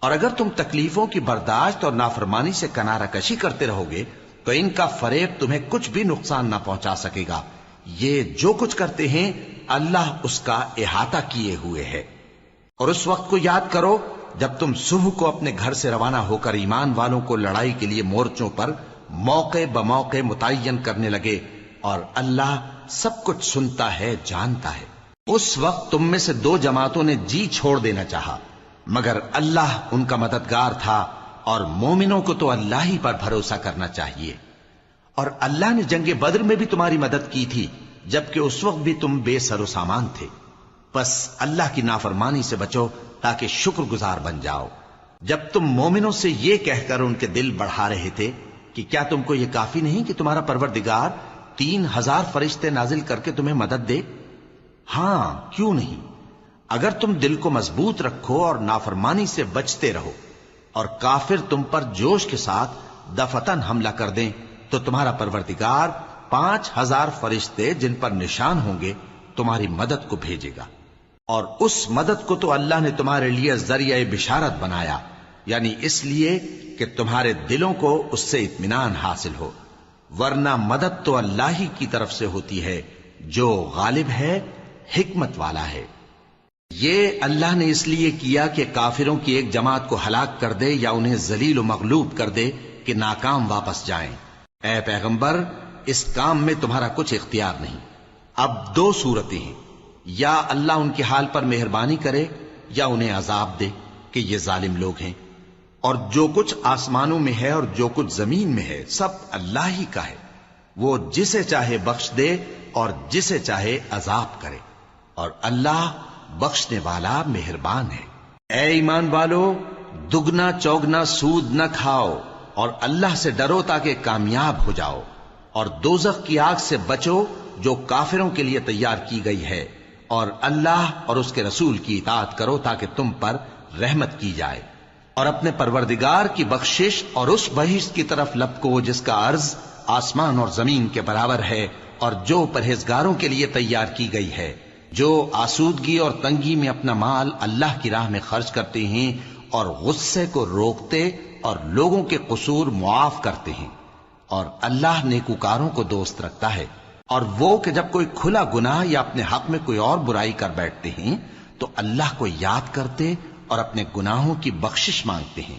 اور اگر تم تکلیفوں کی برداشت اور نافرمانی سے کنارہ کشی کرتے رہو گے تو ان کا فریب تمہیں کچھ بھی نقصان نہ پہنچا سکے گا. یہ جو کچھ کرتے ہیں اللہ اس کا احاطہ کیے ہوئے ہے. اور اس وقت کو یاد کرو جب تم صبح کو اپنے گھر سے روانہ ہو کر ایمان والوں کو لڑائی کے لیے مورچوں پر موقع بموقع متعین کرنے لگے اور اللہ سب کچھ سنتا ہے، جانتا ہے. اس وقت تم میں سے دو جماعتوں نے جی چھوڑ دینا چاہا مگر اللہ ان کا مددگار تھا اور مومنوں کو تو اللہ ہی پر بھروسہ کرنا چاہیے. اور اللہ نے جنگ بدر میں بھی تمہاری مدد کی تھی جبکہ اس وقت بھی تم بے سر و سامان تھے. بس اللہ کی نافرمانی سے بچو تاکہ شکر گزار بن جاؤ. جب تم مومنوں سے یہ کہہ کر ان کے دل بڑھا رہے تھے کہ کیا تم کو یہ کافی نہیں کہ تمہارا پروردگار 3000 فرشتے نازل کر کے تمہیں مدد دے؟ ہاں، کیوں نہیں. اگر تم دل کو مضبوط رکھو اور نافرمانی سے بچتے رہو اور کافر تم پر جوش کے ساتھ دفتن حملہ کر دیں تو تمہارا پروردگار 5000 فرشتے جن پر نشان ہوں گے تمہاری مدد کو بھیجے گا. اور اس مدد کو تو اللہ نے تمہارے لیے ذریعہ بشارت بنایا، یعنی اس لیے کہ تمہارے دلوں کو اس سے اطمینان حاصل ہو. ورنہ مدد تو اللہ ہی کی طرف سے ہوتی ہے جو غالب ہے، حکمت والا ہے. یہ اللہ نے اس لیے کیا کہ کافروں کی ایک جماعت کو ہلاک کر دے یا انہیں ذلیل و مغلوب کر دے کہ ناکام واپس جائیں. اے پیغمبر، اس کام میں تمہارا کچھ اختیار نہیں. اب دو صورتیں ہیں، یا اللہ ان کے حال پر مہربانی کرے یا انہیں عذاب دے کہ یہ ظالم لوگ ہیں. اور جو کچھ آسمانوں میں ہے اور جو کچھ زمین میں ہے سب اللہ ہی کا ہے. وہ جسے چاہے بخش دے اور جسے چاہے عذاب کرے، اور اللہ بخشنے والا مہربان ہے. اے ایمان والو، دگنا چوگنا سود نہ کھاؤ اور اللہ سے ڈرو تاکہ کامیاب ہو جاؤ. اور دوزخ کی آگ سے بچو جو کافروں کے لیے تیار کی گئی ہے، اور اللہ اور اس کے رسول کی اطاعت کرو تاکہ تم پر رحمت کی جائے. اور اپنے پروردگار کی بخشش اور اس بہشت کی طرف لپکو جس کا عرض آسمان اور زمین کے برابر ہے اور جو پرہیزگاروں کے لیے تیار کی گئی ہے، جو آسودگی اور تنگی میں اپنا مال اللہ کی راہ میں خرچ کرتے ہیں اور غصے کو روکتے اور لوگوں کے قصور معاف کرتے ہیں. اور اللہ نیکوکاروں کو دوست رکھتا ہے. اور وہ کہ جب کوئی کھلا گناہ یا اپنے حق میں کوئی اور برائی کر بیٹھتے ہیں تو اللہ کو یاد کرتے اور اپنے گناہوں کی بخشش مانگتے ہیں.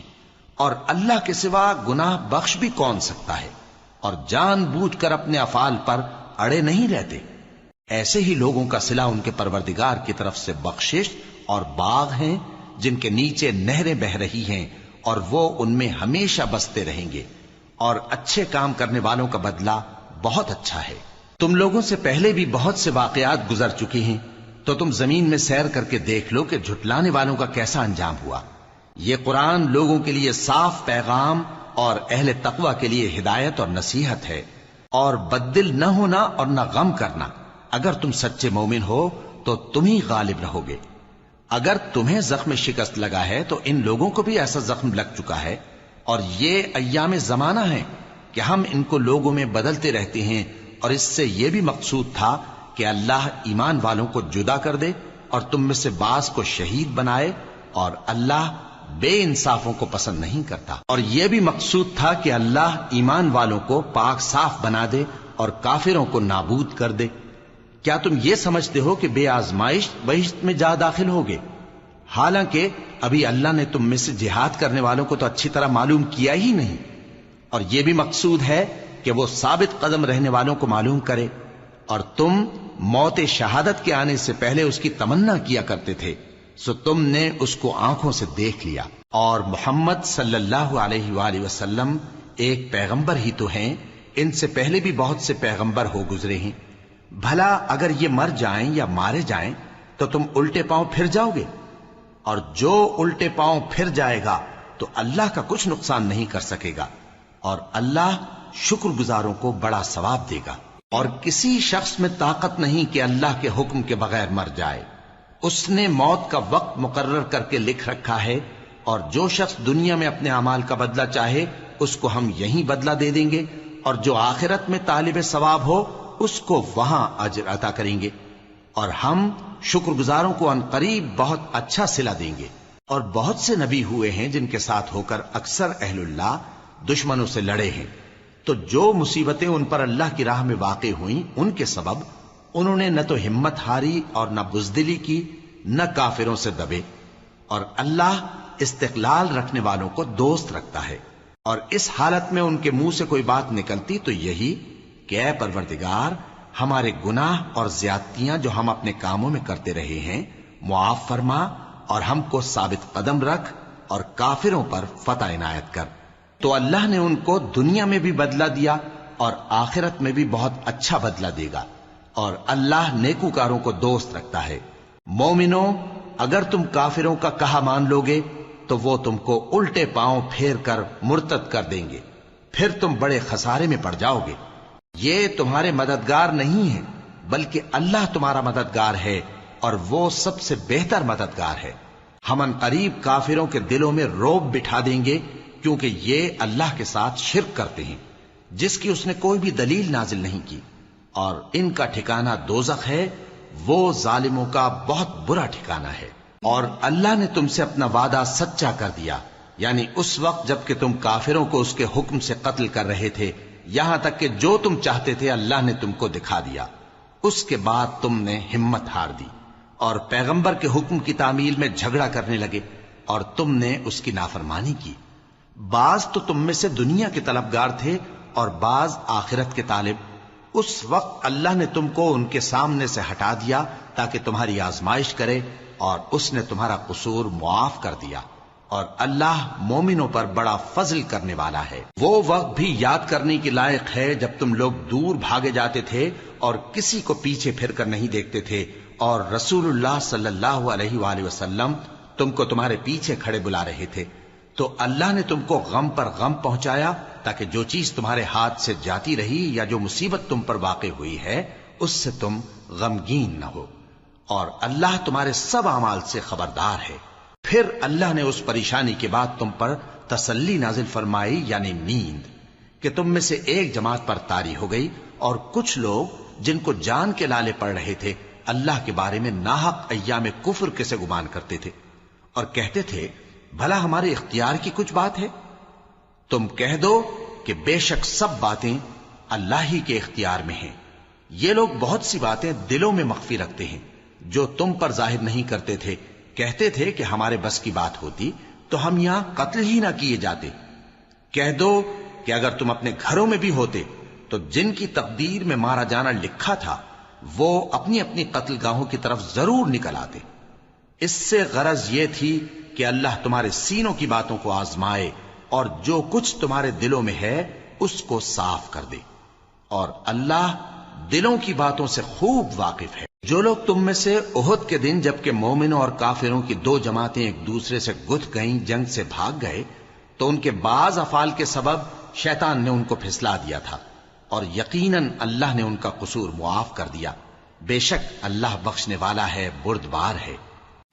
اور اللہ کے سوا گناہ بخش بھی کون سکتا ہے؟ اور جان بوجھ کر اپنے افعال پر اڑے نہیں رہتے۔ ایسے ہی لوگوں کا صلہ ان کے پروردگار کی طرف سے بخشش اور باغ ہیں جن کے نیچے نہریں بہ رہی ہیں اور وہ ان میں ہمیشہ بستے رہیں گے، اور اچھے کام کرنے والوں کا بدلہ بہت اچھا ہے۔ تم لوگوں سے پہلے بھی بہت سے واقعات گزر چکے ہیں، تو تم زمین میں سیر کر کے دیکھ لو کہ جھٹلانے والوں کا کیسا انجام ہوا۔ یہ قرآن لوگوں کے لیے صاف پیغام اور اہل تقوی کے لیے ہدایت اور نصیحت ہے، اور بددل نہ ہونا اور نہ غم کرنا۔ اگر تم سچے مومن ہو تو تم ہی غالب رہو گے۔ اگر تمہیں زخم شکست لگا ہے تو ان لوگوں کو بھی ایسا زخم لگ چکا ہے، اور یہ ایام زمانہ ہیں کہ ہم ان کو لوگوں میں بدلتے رہتے ہیں، اور اس سے یہ بھی مقصود تھا کہ اللہ ایمان والوں کو جدا کر دے اور تم میں سے بعض کو شہید بنائے، اور اللہ بے انصافوں کو پسند نہیں کرتا۔ اور یہ بھی مقصود تھا کہ اللہ ایمان والوں کو پاک صاف بنا دے اور کافروں کو نابود کر دے۔ کیا تم یہ سمجھتے ہو کہ بے آزمائش بہشت میں جا داخل ہوگے؟ حالانکہ ابھی اللہ نے تم میں سے جہاد کرنے والوں کو تو اچھی طرح معلوم کیا ہی نہیں، اور یہ بھی مقصود ہے کہ وہ ثابت قدم رہنے والوں کو معلوم کرے۔ اور تم موت شہادت کے آنے سے پہلے اس کی تمنا کیا کرتے تھے، سو تم نے اس کو آنکھوں سے دیکھ لیا۔ اور محمد صلی اللہ علیہ وآلہ وسلم ایک پیغمبر ہی تو ہیں، ان سے پہلے بھی بہت سے پیغمبر ہو گزرے ہیں۔ بھلا اگر یہ مر جائیں یا مارے جائیں تو تم الٹے پاؤں پھر جاؤ گے؟ اور جو الٹے پاؤں پھر جائے گا تو اللہ کا کچھ نقصان نہیں کر سکے گا، اور اللہ شکر گزاروں کو بڑا ثواب دے گا۔ اور کسی شخص میں طاقت نہیں کہ اللہ کے حکم کے بغیر مر جائے، اس نے موت کا وقت مقرر کر کے لکھ رکھا ہے، اور جو شخص دنیا میں اپنے اعمال کا بدلہ چاہے اس کو ہم یہیں بدلہ دے دیں گے، اور جو آخرت میں طالب ثواب ہو اس کو وہاں اجر عطا کریں گے، اور ہم شکر گزاروں کو ان قریب بہت اچھا صلہ دیں گے۔ اور بہت سے نبی ہوئے ہیں جن کے ساتھ ہو کر اکثر اہل اللہ دشمنوں سے لڑے ہیں، تو جو مصیبتیں ان پر اللہ کی راہ میں واقع ہوئیں ان کے سبب انہوں نے نہ تو ہمت ہاری اور نہ بزدلی کی، نہ کافروں سے دبے۔ اور اللہ استقلال رکھنے والوں کو دوست رکھتا ہے، اور اس حالت میں ان کے منہ سے کوئی بات نکلتی تو یہی کہ اے پروردگار، ہمارے گناہ اور زیادتیاں جو ہم اپنے کاموں میں کرتے رہے ہیں معاف فرما، اور ہم کو ثابت قدم رکھ، اور کافروں پر فتح عنایت کر۔ تو اللہ نے ان کو دنیا میں بھی بدلہ دیا اور آخرت میں بھی بہت اچھا بدلہ دے گا، اور اللہ نیکوکاروں کو دوست رکھتا ہے۔ مومنوں، اگر تم کافروں کا کہا مان لوگے تو وہ تم کو الٹے پاؤں پھیر کر مرتد کر دیں گے، پھر تم بڑے خسارے میں پڑ جاؤ گے۔ یہ تمہارے مددگار نہیں ہیں بلکہ اللہ تمہارا مددگار ہے، اور وہ سب سے بہتر مددگار ہے۔ ہم ان قریب کافروں کے دلوں میں رعب بٹھا دیں گے، کیونکہ یہ اللہ کے ساتھ شرک کرتے ہیں جس کی اس نے کوئی بھی دلیل نازل نہیں کی، اور ان کا ٹھکانہ دوزخ ہے، وہ ظالموں کا بہت برا ٹھکانہ ہے۔ اور اللہ نے تم سے اپنا وعدہ سچا کر دیا، یعنی اس وقت جب کہ تم کافروں کو اس کے حکم سے قتل کر رہے تھے، یہاں تک کہ جو تم چاہتے تھے اللہ نے تم کو دکھا دیا۔ اس کے بعد تم نے ہمت ہار دی اور پیغمبر کے حکم کی تعمیل میں جھگڑا کرنے لگے، اور تم نے اس کی نافرمانی کی۔ بعض تو تم میں سے دنیا کے طلبگار تھے اور بعض آخرت کے طالب۔ اس وقت اللہ نے تم کو ان کے سامنے سے ہٹا دیا تاکہ تمہاری آزمائش کرے، اور اس نے تمہارا قصور معاف کر دیا، اور اللہ مومنوں پر بڑا فضل کرنے والا ہے۔ وہ وقت بھی یاد کرنے کی لائق ہے جب تم لوگ دور بھاگے جاتے تھے اور کسی کو پیچھے پھر کر نہیں دیکھتے تھے، اور رسول اللہ صلی اللہ علیہ وآلہ وسلم تم کو تمہارے پیچھے کھڑے بلا رہے تھے، تو اللہ نے تم کو غم پر غم پہنچایا تاکہ جو چیز تمہارے ہاتھ سے جاتی رہی یا جو مصیبت تم پر واقع ہوئی ہے اس سے تم غمگین نہ ہو، اور اللہ تمہارے سب اعمال سے خبردار ہے۔ پھر اللہ نے اس پریشانی کے بعد تم پر تسلی نازل فرمائی، یعنی نیند، کہ تم میں سے ایک جماعت پر طاری ہو گئی، اور کچھ لوگ جن کو جان کے لالے پڑ رہے تھے اللہ کے بارے میں ناحق ایام کفر کے سے گمان کرتے تھے، اور کہتے تھے بھلا ہمارے اختیار کی کچھ بات ہے؟ تم کہہ دو کہ بے شک سب باتیں اللہ ہی کے اختیار میں ہیں۔ یہ لوگ بہت سی باتیں دلوں میں مخفی رکھتے ہیں جو تم پر ظاہر نہیں کرتے تھے۔ کہتے تھے کہ ہمارے بس کی بات ہوتی تو ہم یہاں قتل ہی نہ کیے جاتے۔ کہہ دو کہ اگر تم اپنے گھروں میں بھی ہوتے تو جن کی تقدیر میں مارا جانا لکھا تھا وہ اپنی اپنی قتل گاہوں کی طرف ضرور نکل آتے۔ اس سے غرض یہ تھی کہ اللہ تمہارے سینوں کی باتوں کو آزمائے اور جو کچھ تمہارے دلوں میں ہے اس کو صاف کر دے، اور اللہ دلوں کی باتوں سے خوب واقف ہے۔ جو لوگ تم میں سے احد کے دن جبکہ مومنوں اور کافروں کی دو جماعتیں ایک دوسرے سے گتھ گئیں جنگ سے بھاگ گئے تو ان کے بعض افعال کے سبب شیطان نے ان کو پھسلا دیا تھا، اور یقیناً اللہ نے ان کا قصور معاف کر دیا۔ بے شک اللہ بخشنے والا ہے، بردبار ہے۔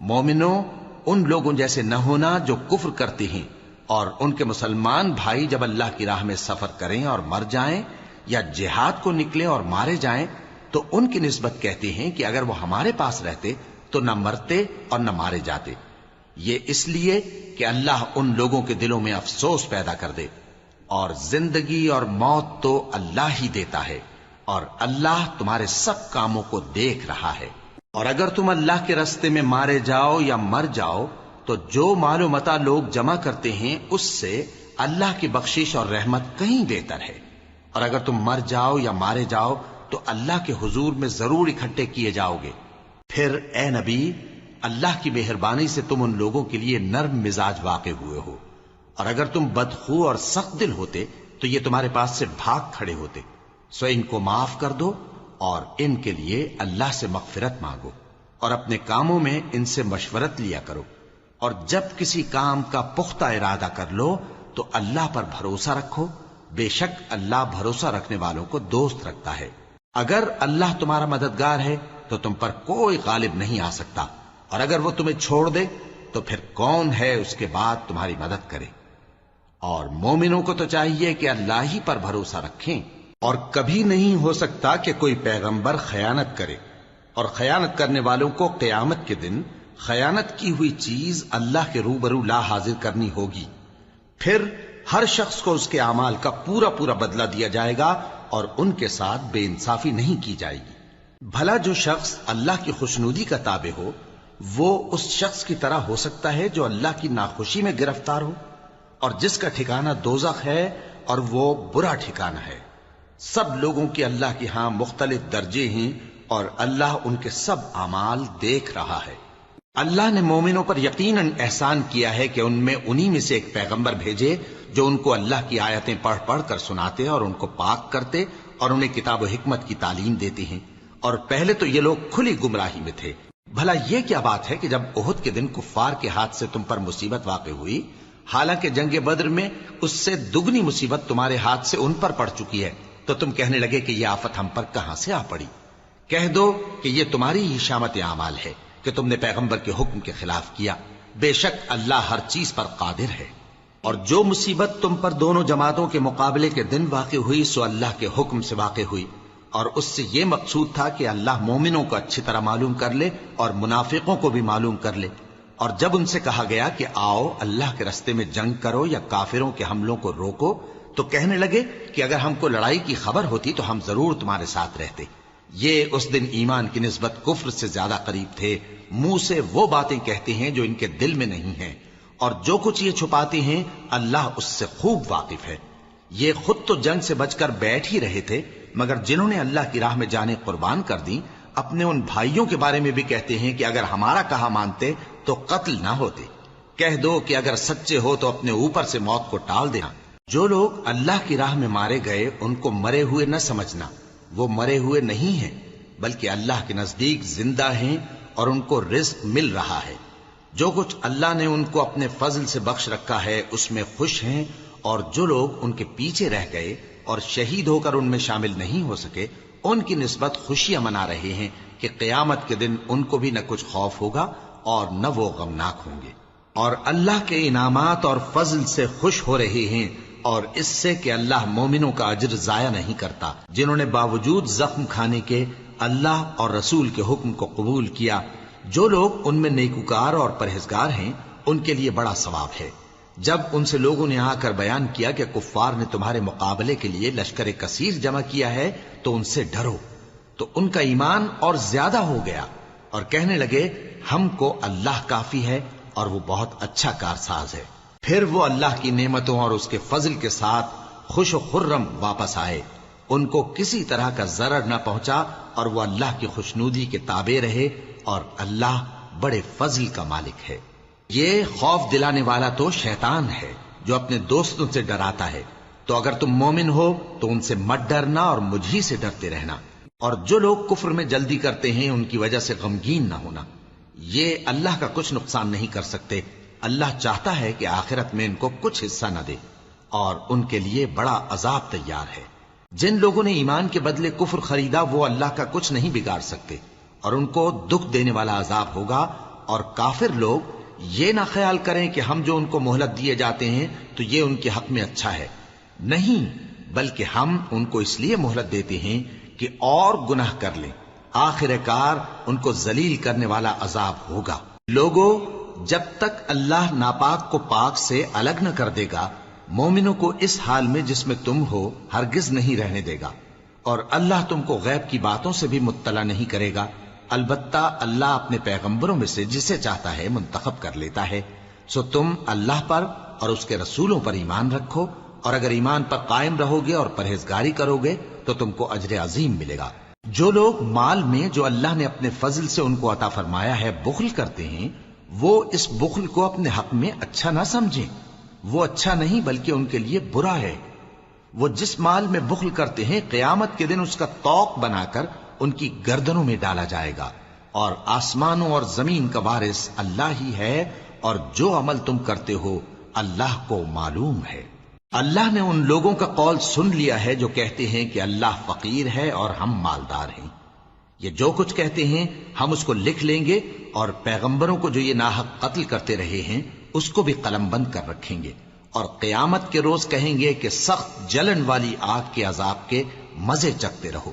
مومنوں، ان لوگوں جیسے نہ ہونا جو کفر کرتے ہیں، اور ان کے مسلمان بھائی جب اللہ کی راہ میں سفر کریں اور مر جائیں یا جہاد کو نکلیں اور مارے جائیں تو ان کی نسبت کہتے ہیں کہ اگر وہ ہمارے پاس رہتے تو نہ مرتے اور نہ مارے جاتے، یہ اس لیے کہ اللہ ان لوگوں کے دلوں میں افسوس پیدا کر دے۔ اور زندگی اور موت تو اللہ ہی دیتا ہے، اور اللہ تمہارے سب کاموں کو دیکھ رہا ہے۔ اور اگر تم اللہ کے راستے میں مارے جاؤ یا مر جاؤ تو جو مال و متاع لوگ جمع کرتے ہیں اس سے اللہ کی بخشش اور رحمت کہیں بہتر ہے، اور اگر تم مر جاؤ یا مارے جاؤ تو اللہ کے حضور میں ضرور اکٹھے کیے جاؤ گے۔ پھر اے نبی، اللہ کی مہربانی سے تم ان لوگوں کے لیے نرم مزاج واقع ہوئے ہو، اور اگر تم بدخو اور سخت دل ہوتے تو یہ تمہارے پاس سے بھاگ کھڑے ہوتے، سو ان کو معاف کر دو اور ان کے لیے اللہ سے مغفرت مانگو، اور اپنے کاموں میں ان سے مشورت لیا کرو، اور جب کسی کام کا پختہ ارادہ کر لو تو اللہ پر بھروسہ رکھو، بے شک اللہ بھروسہ رکھنے والوں کو دوست رکھتا ہے۔ اگر اللہ تمہارا مددگار ہے تو تم پر کوئی غالب نہیں آ سکتا، اور اگر وہ تمہیں چھوڑ دے تو پھر کون ہے اس کے بعد تمہاری مدد کرے۔ اور مومنوں کو تو چاہیے کہ اللہ ہی پر بھروسہ رکھیں، اور کبھی نہیں ہو سکتا کہ کوئی پیغمبر خیانت کرے، اور خیانت کرنے والوں کو قیامت کے دن خیانت کی ہوئی چیز اللہ کے روبرو لا حاضر کرنی ہوگی، پھر ہر شخص کو اس کے اعمال کا پورا پورا بدلہ دیا جائے گا، اور ان کے ساتھ بے انصافی نہیں کی جائے گی۔ بھلا جو شخص اللہ کی خوشنودی کا تابع ہو وہ اس شخص کی طرح ہو سکتا ہے جو اللہ کی ناخوشی میں گرفتار ہو، اور جس کا ٹھکانہ دوزخ ہے اور وہ برا ٹھکانہ ہے۔ سب لوگوں کے اللہ کے ہاں مختلف درجے ہیں، اور اللہ ان کے سب اعمال دیکھ رہا ہے۔ اللہ نے مومنوں پر یقیناً احسان کیا ہے کہ ان میں انہی میں سے ایک پیغمبر بھیجے جو ان کو اللہ کی آیتیں پڑھ پڑھ کر سناتے اور ان کو پاک کرتے اور انہیں کتاب و حکمت کی تعلیم دیتے ہیں، اور پہلے تو یہ لوگ کھلی گمراہی میں تھے۔ بھلا یہ کیا بات ہے کہ جب احد کے دن کفار کے ہاتھ سے تم پر مصیبت واقع ہوئی، حالانکہ جنگ بدر میں اس سے دگنی مصیبت تمہارے ہاتھ سے ان پر پڑ چکی ہے، تو تم کہنے لگے کہ یہ آفت ہم پر کہاں سے آ پڑی؟ کہہ دو کہ یہ تمہاری ہی شامت اعمال ہے کہ تم نے پیغمبر کے حکم کے خلاف کیا، بے شک اللہ ہر چیز پر قادر ہے۔ اور جو مصیبت تم پر دونوں جماعتوں کے مقابلے کے دن واقع ہوئی سو اللہ کے حکم سے واقع ہوئی، اور اس سے یہ مقصود تھا کہ اللہ مومنوں کو اچھی طرح معلوم کر لے اور منافقوں کو بھی معلوم کر لے۔ اور جب ان سے کہا گیا کہ آؤ اللہ کے راستے میں جنگ کرو یا کافروں کے حملوں کو روکو، تو کہنے لگے کہ اگر ہم کو لڑائی کی خبر ہوتی تو ہم ضرور تمہارے ساتھ رہتے۔ یہ اس دن ایمان کی نسبت کفر سے زیادہ قریب تھے، منہ سے وہ باتیں کہتے ہیں جو ان کے دل میں نہیں ہیں، اور جو کچھ یہ چھپاتے ہیں اللہ اس سے خوب واقف ہے۔ یہ خود تو جنگ سے بچ کر بیٹھ ہی رہے تھے، مگر جنہوں نے اللہ کی راہ میں جانیں قربان کر دیں اپنے ان بھائیوں کے بارے میں بھی کہتے ہیں کہ اگر ہمارا کہا مانتے تو قتل نہ ہوتے۔ کہہ دو کہ اگر سچے ہو تو اپنے اوپر سے موت کو ٹال دینا۔ جو لوگ اللہ کی راہ میں مارے گئے ان کو مرے ہوئے نہ سمجھنا، وہ مرے ہوئے نہیں ہیں بلکہ اللہ کے نزدیک زندہ ہیں اور ان کو رزق مل رہا ہے۔ جو کچھ اللہ نے ان کو اپنے فضل سے بخش رکھا ہے اس میں خوش ہیں، اور جو لوگ ان کے پیچھے رہ گئے اور شہید ہو کر ان میں شامل نہیں ہو سکے ان کی نسبت خوشیاں منا رہے ہیں کہ قیامت کے دن ان کو بھی نہ کچھ خوف ہوگا اور نہ وہ غمناک ہوں گے، اور اللہ کے انعامات اور فضل سے خوش ہو رہے ہیں، اور اس سے کہ اللہ مومنوں کا اجر ضائع نہیں کرتا۔ جنہوں نے باوجود زخم کھانے کے اللہ اور رسول کے حکم کو قبول کیا، جو لوگ ان میں نیکوکار اور پرہیزگار ہیں ان کے لیے بڑا ثواب ہے۔ جب ان سے لوگوں نے آ کر بیان کیا کہ کفار نے تمہارے مقابلے کے لیے لشکر کثیر جمع کیا ہے تو ان سے ڈرو، تو ان کا ایمان اور زیادہ ہو گیا، اور کہنے لگے ہم کو اللہ کافی ہے اور وہ بہت اچھا کارساز ہے۔ پھر وہ اللہ کی نعمتوں اور اس کے فضل کے ساتھ خوش و خرم واپس آئے، ان کو کسی طرح کا ضرر نہ پہنچا اور وہ اللہ کی خوشنودی کے تابع رہے، اور اللہ بڑے فضل کا مالک ہے۔ یہ خوف دلانے والا تو شیطان ہے جو اپنے دوستوں سے ڈراتا ہے، تو اگر تم مومن ہو تو ان سے مت ڈرنا اور مجھ ہی سے ڈرتے رہنا، اور جو لوگ کفر میں جلدی کرتے ہیں ان کی وجہ سے غمگین نہ ہونا، یہ اللہ کا کچھ نقصان نہیں کر سکتے۔ اللہ چاہتا ہے کہ آخرت میں ان کو کچھ حصہ نہ دے، اور ان کے لیے بڑا عذاب تیار ہے۔ جن لوگوں نے ایمان کے بدلے کفر خریدا وہ اللہ کا کچھ نہیں بگاڑ سکتے، اور ان کو دکھ دینے والا عذاب ہوگا۔ اور کافر لوگ یہ نہ خیال کریں کہ ہم جو ان کو مہلت دیے جاتے ہیں تو یہ ان کے حق میں اچھا ہے، نہیں، بلکہ ہم ان کو اس لیے مہلت دیتے ہیں کہ اور گناہ کر لیں، آخر کار ان کو ذلیل کرنے والا عذاب ہوگا۔ لوگوں، جب تک اللہ ناپاک کو پاک سے الگ نہ کر دے گا، مومنوں کو اس حال میں جس میں تم ہو ہرگز نہیں رہنے دے گا، اور اللہ تم کو غیب کی باتوں سے بھی مطلع نہیں کرے گا۔ البتہ اللہ اپنے پیغمبروں میں سے جسے چاہتا ہے منتخب کر لیتا ہے۔ سو تم اللہ پر اور اس کے رسولوں پر ایمان رکھو، اور اگر ایمان پر قائم رہو گے اور پرہیزگاری کرو گے تو تم کو اجر عظیم ملے گا۔ جو لوگ مال میں جو اللہ نے اپنے فضل سے ان کو عطا فرمایا ہے بخل کرتے ہیں، وہ اس بخل کو اپنے حق میں اچھا نہ سمجھیں، وہ اچھا نہیں بلکہ ان کے لیے برا ہے۔ وہ جس مال میں بخل کرتے ہیں قیامت کے دن اس کا طوق بنا کر ان کی گردنوں میں ڈالا جائے گا، اور آسمانوں اور زمین کا وارث اللہ ہی ہے، اور جو عمل تم کرتے ہو اللہ کو معلوم ہے۔ اللہ نے ان لوگوں کا قول سن لیا ہے جو کہتے ہیں کہ اللہ فقیر ہے اور ہم مالدار ہیں۔ یہ جو کچھ کہتے ہیں ہم اس کو لکھ لیں گے، اور پیغمبروں کو جو یہ ناحق قتل کرتے رہے ہیں اس کو بھی قلم بند کر رکھیں گے، اور قیامت کے روز کہیں گے کہ سخت جلن والی آگ کے عذاب کے مزے چکھتے رہو۔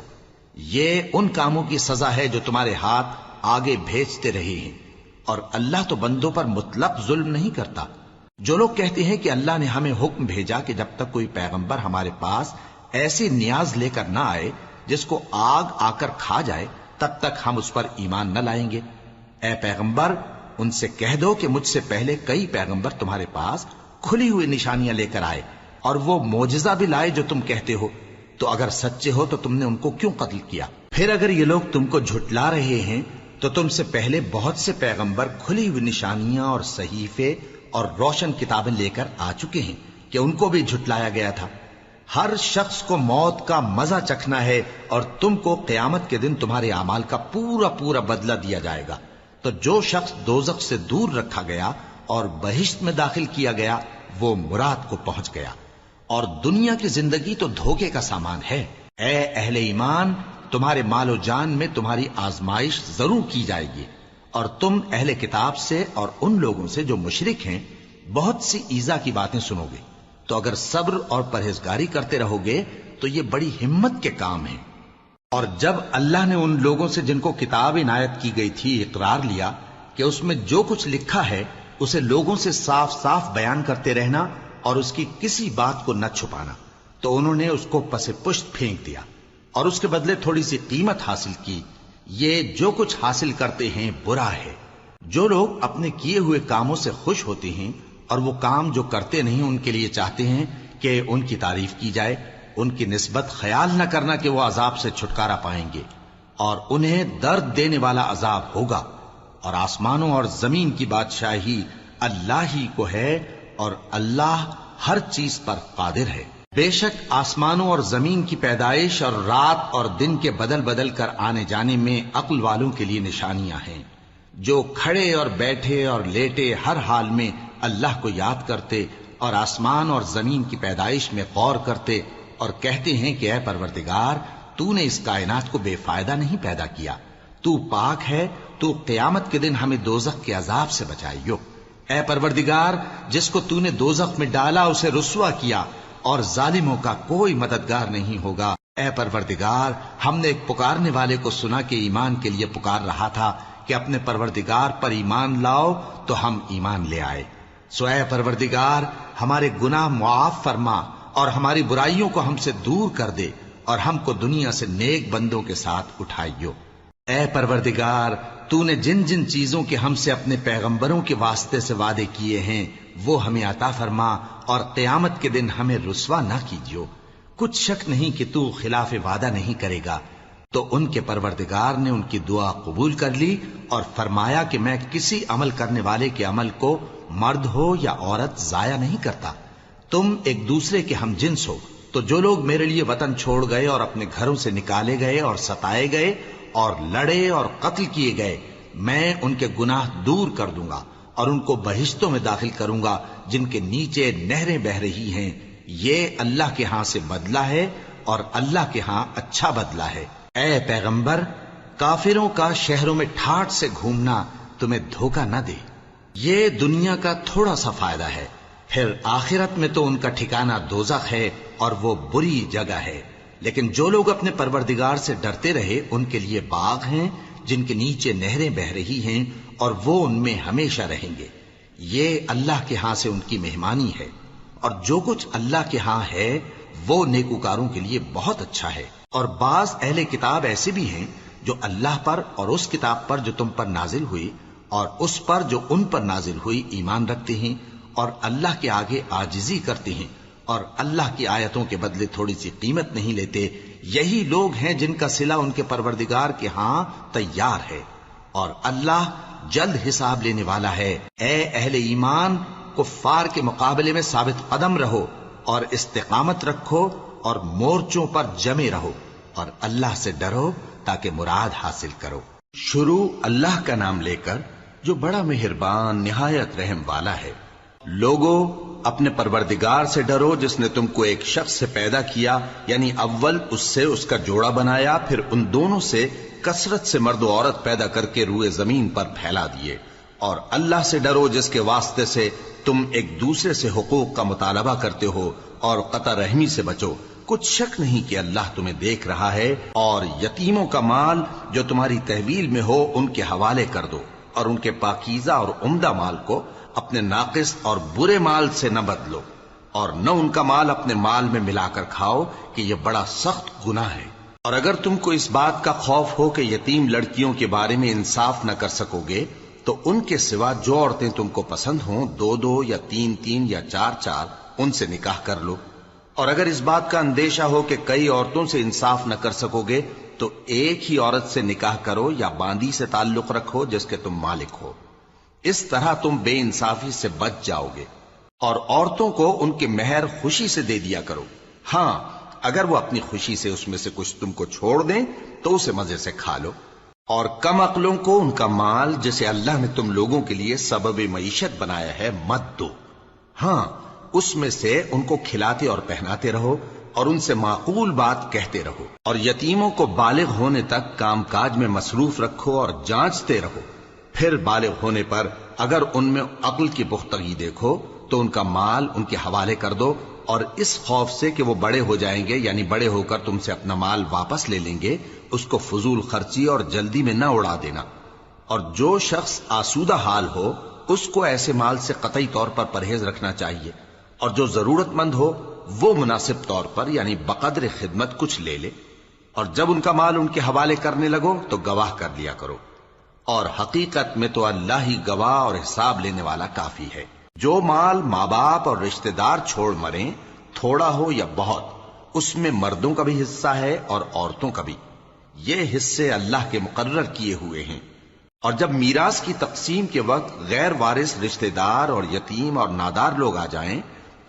یہ ان کاموں کی سزا ہے جو تمہارے ہاتھ آگے بھیجتے رہے ہیں، اور اللہ تو بندوں پر مطلق ظلم نہیں کرتا۔ جو لوگ کہتے ہیں کہ اللہ نے ہمیں حکم بھیجا کہ جب تک کوئی پیغمبر ہمارے پاس ایسی نیاز لے کر نہ آئے جس کو آگ آ کر کھا جائے تب تک ہم اس پر ایمان نہ لائیں گے۔ اے پیغمبر، ان سے کہہ دو کہ مجھ سے پہلے کئی پیغمبر تمہارے پاس کھلی ہوئی نشانیاں لے کر آئے، اور وہ معجزہ بھی لائے جو تم کہتے ہو، تو اگر سچے ہو تو تم نے ان کو کیوں قتل کیا؟ پھر اگر یہ لوگ تم کو جھٹلا رہے ہیں تو تم سے پہلے بہت سے پیغمبر کھلی ہوئی نشانیاں اور صحیفے اور روشن کتابیں لے کر آ چکے ہیں کہ ان کو بھی جھٹلایا گیا تھا۔ ہر شخص کو موت کا مزہ چکھنا ہے، اور تم کو قیامت کے دن تمہارے اعمال کا پورا پورا بدلہ دیا جائے گا۔ تو جو شخص دوزخ سے دور رکھا گیا اور بہشت میں داخل کیا گیا وہ مراد کو پہنچ گیا، اور دنیا کی زندگی تو دھوکے کا سامان ہے۔ اے اہل ایمان، تمہارے مال و جان میں تمہاری آزمائش ضرور کی جائے گی، اور تم اہل کتاب سے اور ان لوگوں سے جو مشرک ہیں بہت سی ایذا کی باتیں سنو گے، تو اگر صبر اور پرہیزگاری کرتے رہو گے تو یہ بڑی ہمت کے کام ہیں۔ اور جب اللہ نے ان لوگوں سے جن کو کتاب عنایت کی گئی تھی اقرار لیا کہ اس میں جو کچھ لکھا ہے اسے لوگوں سے صاف صاف بیان کرتے رہنا اور اس کی کسی بات کو نہ چھپانا، تو انہوں نے اس کو پس پشت پھینک دیا اور اس کے بدلے تھوڑی سی قیمت حاصل کی۔ یہ جو کچھ حاصل کرتے ہیں برا ہے۔ جو لوگ اپنے کیے ہوئے کاموں سے خوش ہوتے ہیں اور وہ کام جو کرتے نہیں ان کے لیے چاہتے ہیں کہ ان کی تعریف کی جائے، ان کی نسبت خیال نہ کرنا کہ وہ عذاب سے چھٹکارا پائیں گے، اور انہیں درد دینے والا عذاب ہوگا۔ اور آسمانوں اور زمین کی بادشاہی اللہ ہی کو ہے، اور اللہ ہر چیز پر قادر ہے۔ بے شک آسمانوں اور زمین کی پیدائش اور رات اور دن کے بدل بدل کر آنے جانے میں عقل والوں کے لیے نشانیاں ہیں، جو کھڑے اور بیٹھے اور لیٹے ہر حال میں اللہ کو یاد کرتے اور آسمان اور زمین کی پیدائش میں غور کرتے اور کہتے ہیں کہ اے پروردگار، تو نے اس کائنات کو بے فائدہ نہیں پیدا کیا، تو پاک ہے، تو قیامت کے دن ہمیں دوزخ کے عذاب سے بچائیو۔ اے پروردگار، جس کو تو نے دوزخ میں ڈالا اسے رسوا کیا، اور ظالموں کا کوئی مددگار نہیں ہوگا۔ اے پروردگار، ہم نے ایک پکارنے والے کو سنا کہ ایمان کے لیے پکار رہا تھا کہ اپنے پروردگار پر ایمان لاؤ، تو ہم ایمان لے آئے۔ سو اے پروردگار، ہمارے گناہ معاف فرما اور ہماری برائیوں کو ہم سے دور کر دے، اور ہم کو دنیا سے نیک بندوں کے ساتھ اٹھائیو۔ اے پروردگار، تو نے جن جن چیزوں کے ہم سے اپنے پیغمبروں کے واسطے سے وعدے کیے ہیں وہ ہمیں عطا فرما، اور قیامت کے دن ہمیں رسوا نہ کیجیو۔ کچھ شک نہیں کہ تو خلاف وعدہ نہیں کرے گا۔ تو ان کے پروردگار نے ان کی دعا قبول کر لی اور فرمایا کہ میں کسی عمل کرنے والے کے عمل کو مرد ہو یا عورت ضائع نہیں کرتا۔ تم ایک دوسرے کے ہم جنس ہو، تو جو لوگ میرے لیے وطن چھوڑ گئے اور اپنے گھروں سے نکالے گئے اور ستائے گئے اور لڑے اور قتل کیے گئے، میں ان کے گناہ دور کر دوں گا اور ان کو بہشتوں میں داخل کروں گا جن کے نیچے نہریں بہ رہی ہیں۔ یہ اللہ کے ہاں سے بدلہ ہے اور اللہ کے ہاں اچھا بدلہ ہے۔ اے پیغمبر، کافروں کا شہروں میں ٹھاٹھ سے گھومنا تمہیں دھوکہ نہ دے۔ یہ دنیا کا تھوڑا سا فائدہ ہے، پھر آخرت میں تو ان کا ٹھکانہ دوزخ ہے اور وہ بری جگہ ہے۔ لیکن جو لوگ اپنے پروردگار سے ڈرتے رہے ان کے لیے باغ ہیں جن کے نیچے نہریں بہ رہی ہیں اور وہ ان میں ہمیشہ رہیں گے۔ یہ اللہ کے ہاں سے ان کی مہمانی ہے، اور جو کچھ اللہ کے ہاں ہے وہ نیکوکاروں کے لیے بہت اچھا ہے۔ اور بعض اہل کتاب ایسے بھی ہیں جو اللہ پر اور اس کتاب پر جو تم پر نازل ہوئی اور اس پر جو ان پر نازل ہوئی ایمان رکھتے ہیں اور اللہ کے آگے عاجزی کرتے ہیں اور اللہ کی آیتوں کے بدلے تھوڑی سی قیمت نہیں لیتے۔ یہی لوگ ہیں جن کا صلہ ان کے پروردگار کے ہاں تیار ہے، اور اللہ جلد حساب لینے والا ہے۔ اے اہل ایمان، کفار کے مقابلے میں ثابت قدم رہو اور استقامت رکھو اور مورچوں پر جمے رہو اور اللہ سے ڈرو تاکہ مراد حاصل کرو۔ شروع اللہ کا نام لے کر جو بڑا مہربان نہایت رحم والا ہے۔ لوگو، اپنے پروردگار سے ڈرو جس نے تم کو ایک شخص سے پیدا کیا، یعنی اول اس سے اس کا جوڑا بنایا، پھر ان دونوں سے کثرت سے مرد و عورت پیدا کر کے روئے زمین پر پھیلا دیے۔ اور اللہ سے ڈرو جس کے واسطے سے تم ایک دوسرے سے حقوق کا مطالبہ کرتے ہو، اور قطع رحمی سے بچو۔ کچھ شک نہیں کہ اللہ تمہیں دیکھ رہا ہے۔ اور یتیموں کا مال جو تمہاری تحویل میں ہو ان کے حوالے کر دو، اور ان کے پاکیزہ اور عمدہ مال کو اپنے ناقص اور برے مال سے نہ بدلو، اور نہ ان کا مال اپنے مال میں ملا کر کھاؤ کہ یہ بڑا سخت گناہ ہے۔ اور اگر تم کو اس بات کا خوف ہو کہ یتیم لڑکیوں کے بارے میں انصاف نہ کر سکو گے تو ان کے سوا جو عورتیں تم کو پسند ہوں، 2 یا 3 یا 4 ان سے نکاح کر لو۔ اور اگر اس بات کا اندیشہ ہو کہ کئی عورتوں سے انصاف نہ کر سکو گے تو ایک ہی عورت سے نکاح کرو یا باندی سے تعلق رکھو جس کے تم مالک ہو۔ اس طرح تم بے انصافی سے بچ جاؤ گے۔ اور عورتوں کو ان کے مہر خوشی سے دے دیا کرو۔ ہاں، اگر وہ اپنی خوشی سے اس میں سے کچھ تم کو چھوڑ دیں تو اسے مزے سے کھا لو۔ اور کم عقلوں کو ان کا مال جسے اللہ نے تم لوگوں کے لیے سبب معیشت بنایا ہے مت دو۔ ہاں، اس میں سے ان کو کھلاتے اور پہناتے رہو اور ان سے معقول بات کہتے رہو۔ اور یتیموں کو بالغ ہونے تک کام کاج میں مصروف رکھو اور جانچتے رہو۔ پھر بالغ ہونے پر اگر ان میں عقل کی پختگی دیکھو تو ان کا مال ان کے حوالے کر دو، اور اس خوف سے کہ وہ بڑے ہو جائیں گے، یعنی بڑے ہو کر تم سے اپنا مال واپس لے لیں گے، اس کو فضول خرچی اور جلدی میں نہ اڑا دینا۔ اور جو شخص آسودہ حال ہو اس کو ایسے مال سے قطعی طور پر پرہیز رکھنا چاہیے، اور جو ضرورت مند ہو وہ مناسب طور پر یعنی بقدر خدمت کچھ لے لے۔ اور جب ان کا مال ان کے حوالے کرنے لگو تو گواہ کر لیا کرو، اور حقیقت میں تو اللہ ہی گواہ اور حساب لینے والا کافی ہے۔ جو مال ماں باپ اور رشتہ دار چھوڑ مریں، تھوڑا ہو یا بہت، اس میں مردوں کا بھی حصہ ہے اور عورتوں کا بھی۔ یہ حصے اللہ کے مقرر کیے ہوئے ہیں۔ اور جب میراث کی تقسیم کے وقت غیر وارث رشتہ دار اور یتیم اور نادار لوگ آ جائیں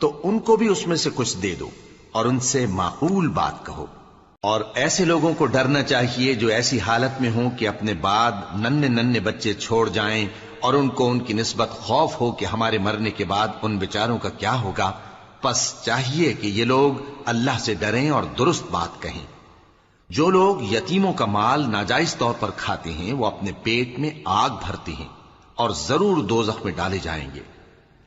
تو ان کو بھی اس میں سے کچھ دے دو اور ان سے معقول بات کہو۔ اور ایسے لوگوں کو ڈرنا چاہیے جو ایسی حالت میں ہوں کہ اپنے بعد ننھے بچے چھوڑ جائیں، اور ان کو ان کی نسبت خوف ہو کہ ہمارے مرنے کے بعد ان بیچاروں کا کیا ہوگا۔ پس چاہیے کہ یہ لوگ اللہ سے ڈریں اور درست بات کہیں۔ جو لوگ یتیموں کا مال ناجائز طور پر کھاتے ہیں وہ اپنے پیٹ میں آگ بھرتے ہیں اور ضرور دوزخ میں ڈالے جائیں گے۔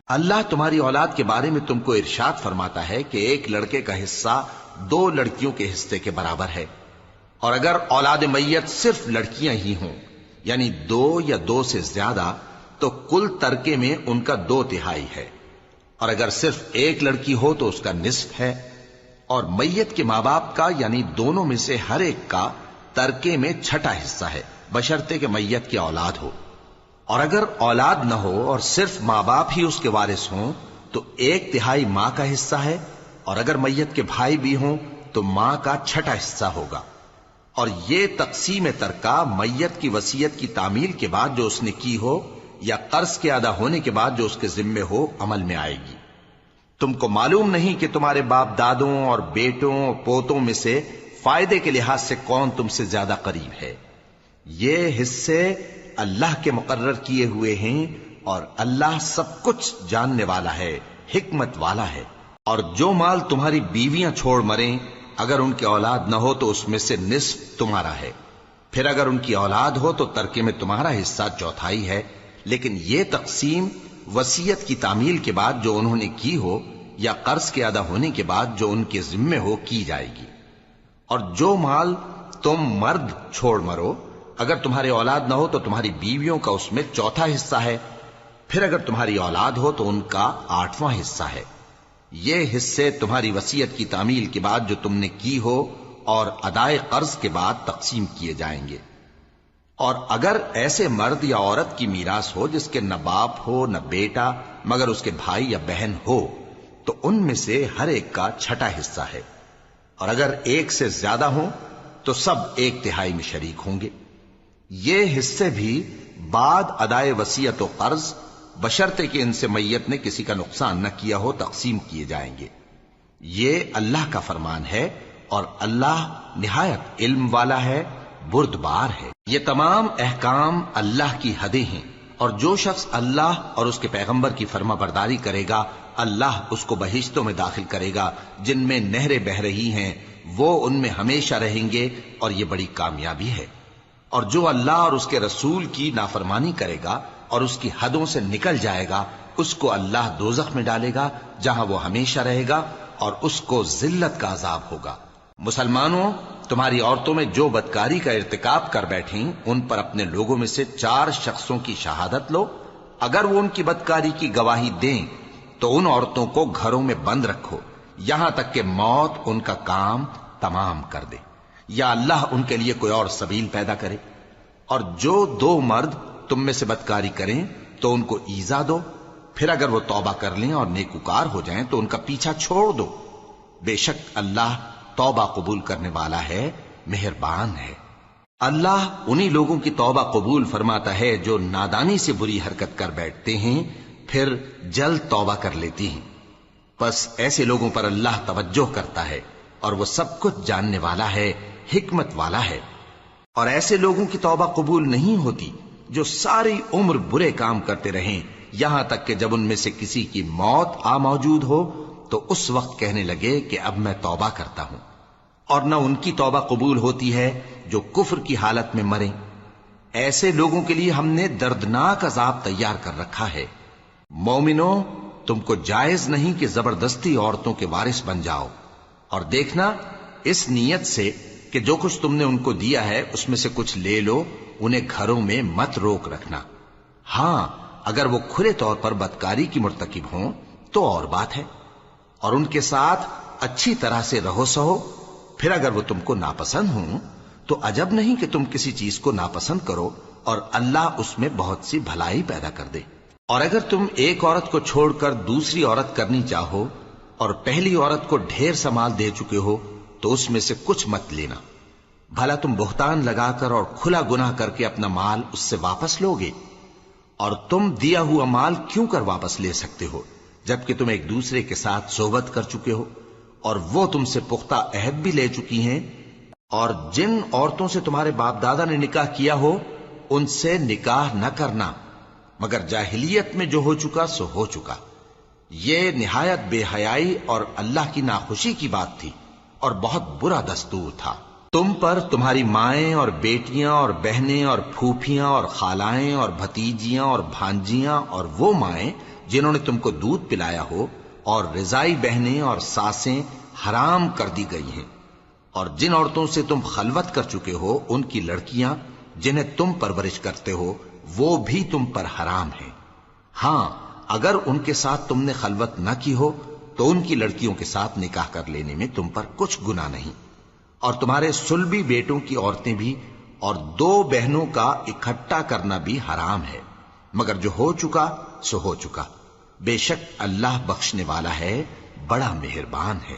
اللہ تمہاری اولاد کے بارے میں تم کو ارشاد فرماتا ہے کہ ایک لڑکے کا حصہ 2 لڑکیوں کے حصے کے برابر ہے، اور اگر اولاد میت صرف لڑکیاں ہی ہوں یعنی 2 یا 2 سے زیادہ تو کل ترکے میں ان کا 2/3 ہے، اور اگر صرف ایک لڑکی ہو تو اس کا نصف ہے، اور میت کے ماں باپ کا یعنی دونوں میں سے ہر ایک کا ترکے میں چھٹا حصہ ہے، بشرطے کہ میت کی اولاد ہو۔ اور اگر اولاد نہ ہو اور صرف ماں باپ ہی اس کے وارث ہوں تو 1/3 ماں کا حصہ ہے، اور اگر میت کے بھائی بھی ہوں تو ماں کا چھٹا حصہ ہوگا۔ اور یہ تقسیم ترکہ میت کی وصیت کی تعمیل کے بعد جو اس نے کی ہو یا قرض کے ادا ہونے کے بعد جو اس کے ذمے ہو عمل میں آئے گی۔ تم کو معلوم نہیں کہ تمہارے باپ دادوں اور بیٹوں اور پوتوں میں سے فائدے کے لحاظ سے کون تم سے زیادہ قریب ہے۔ یہ حصے اللہ کے مقرر کیے ہوئے ہیں، اور اللہ سب کچھ جاننے والا ہے، حکمت والا ہے۔ اور جو مال تمہاری بیویاں چھوڑ مریں، اگر ان کی اولاد نہ ہو تو اس میں سے نصف تمہارا ہے، پھر اگر ان کی اولاد ہو تو ترکے میں تمہارا حصہ 1/4 ہے۔ لیکن یہ تقسیم وصیت کی تعمیل کے بعد جو انہوں نے کی ہو یا قرض کے ادا ہونے کے بعد جو ان کے ذمے ہو کی جائے گی۔ اور جو مال تم مرد چھوڑ مرو، اگر تمہاری اولاد نہ ہو تو تمہاری بیویوں کا اس میں 1/4 حصہ ہے، پھر اگر تمہاری اولاد ہو تو ان کا 8واں حصہ ہے۔ یہ حصے تمہاری وصیت کی تعمیل کے بعد جو تم نے کی ہو اور ادائے قرض کے بعد تقسیم کیے جائیں گے۔ اور اگر ایسے مرد یا عورت کی میراث ہو جس کے نہ باپ ہو نہ بیٹا مگر اس کے بھائی یا بہن ہو تو ان میں سے ہر ایک کا چھٹا حصہ ہے، اور اگر ایک سے زیادہ ہوں تو سب 1/3 میں شریک ہوں گے۔ یہ حصے بھی بعد ادائے وصیت و قرض بشرطے کہ ان سے میت نے کسی کا نقصان نہ کیا ہو تقسیم کیے جائیں گے۔ یہ اللہ کا فرمان ہے، اور اللہ نہایت علم والا ہے، بردبار ہے۔ یہ تمام احکام اللہ کی حدیں ہیں، اور جو شخص اللہ اور اس کے پیغمبر کی فرما برداری کرے گا اللہ اس کو بہشتوں میں داخل کرے گا جن میں نہریں بہ رہی ہیں، وہ ان میں ہمیشہ رہیں گے، اور یہ بڑی کامیابی ہے۔ اور جو اللہ اور اس کے رسول کی نافرمانی کرے گا اور اس کی حدوں سے نکل جائے گا اس کو اللہ دوزخ میں ڈالے گا جہاں وہ ہمیشہ رہے گا، اور اس کو ذلت کا عذاب ہوگا۔ مسلمانوں، تمہاری عورتوں میں جو بدکاری کا ارتکاب کر بیٹھیں ان پر اپنے لوگوں میں سے 4 شخصوں کی شہادت لو۔ اگر وہ ان کی بدکاری کی گواہی دیں تو ان عورتوں کو گھروں میں بند رکھو یہاں تک کہ موت ان کا کام تمام کر دے، یا اللہ ان کے لیے کوئی اور سبیل پیدا کرے۔ اور جو 2 مرد تم میں سے بدکاری کریں تو ان کو ایذا دو، پھر اگر وہ توبہ کر لیں اور نیکوکار ہو جائیں تو ان کا پیچھا چھوڑ دو۔ بے شک اللہ توبہ قبول کرنے والا ہے، مہربان ہے۔ اللہ انہی لوگوں کی توبہ قبول فرماتا ہے جو نادانی سے بری حرکت کر بیٹھتے ہیں پھر جلد توبہ کر لیتی ہیں۔ بس ایسے لوگوں پر اللہ توجہ کرتا ہے، اور وہ سب کچھ جاننے والا ہے، حکمت والا ہے۔ اور ایسے لوگوں کی توبہ قبول نہیں ہوتی جو ساری عمر برے کام کرتے رہیں یہاں تک کہ جب ان میں سے کسی کی موت آ موجود ہو تو اس وقت کہنے لگے کہ اب میں توبہ کرتا ہوں۔ اور نہ ان کی توبہ قبول ہوتی ہے جو کفر کی حالت میں مریں۔ ایسے لوگوں کے لیے ہم نے دردناک عذاب تیار کر رکھا ہے۔ مومنوں، تم کو جائز نہیں کہ زبردستی عورتوں کے وارث بن جاؤ، اور دیکھنا اس نیت سے کہ جو کچھ تم نے ان کو دیا ہے اس میں سے کچھ لے لو، انہیں گھروں میں مت روک رکھنا۔ ہاں، اگر وہ کھلے طور پر بدکاری کی مرتکب ہوں تو اور بات ہے، اور ان کے ساتھ اچھی طرح سے رہو سہو۔ پھر اگر وہ تم کو ناپسند ہوں تو عجب نہیں کہ تم کسی چیز کو ناپسند کرو، اور اللہ اس میں بہت سی بھلائی پیدا کر دے۔ اور اگر تم ایک عورت کو چھوڑ کر دوسری عورت کرنی چاہو اور پہلی عورت کو ڈھیر سا مال دے چکے ہو تو اس میں سے کچھ مت لینا، بھلا تم بہتان لگا کر اور کھلا گناہ کر کے اپنا مال اس سے واپس لوگے؟ اور تم دیا ہوا مال کیوں کر واپس لے سکتے ہو جبکہ تم ایک دوسرے کے ساتھ صحبت کر چکے ہو اور وہ تم سے پختہ عہد بھی لے چکی ہیں؟ اور جن عورتوں سے تمہارے باپ دادا نے نکاح کیا ہو ان سے نکاح نہ کرنا مگر جاہلیت میں جو ہو چکا سو ہو چکا۔ یہ نہایت بے حیائی اور اللہ کی ناخوشی کی بات تھی اور بہت برا دستور تھا۔ تم پر تمہاری مائیں اور بیٹیاں اور بہنیں اور پھوپھیاں اور خالائیں اور بھتیجیاں اور بھانجیاں اور وہ مائیں جنہوں نے تم کو دودھ پلایا ہو اور رضائی بہنیں اور ساسیں حرام کر دی گئی ہیں، اور جن عورتوں سے تم خلوت کر چکے ہو ان کی لڑکیاں جنہیں تم پرورش کرتے ہو وہ بھی تم پر حرام ہیں۔ ہاں، اگر ان کے ساتھ تم نے خلوت نہ کی ہو تو ان کی لڑکیوں کے ساتھ نکاح کر لینے میں تم پر کچھ گناہ نہیں۔ اور تمہارے صلبی بیٹوں کی عورتیں بھی، اور 2 بہنوں کا اکٹھا کرنا بھی حرام ہے، مگر جو ہو چکا سو ہو چکا، بے شک اللہ بخشنے والا ہے، بڑا مہربان ہے۔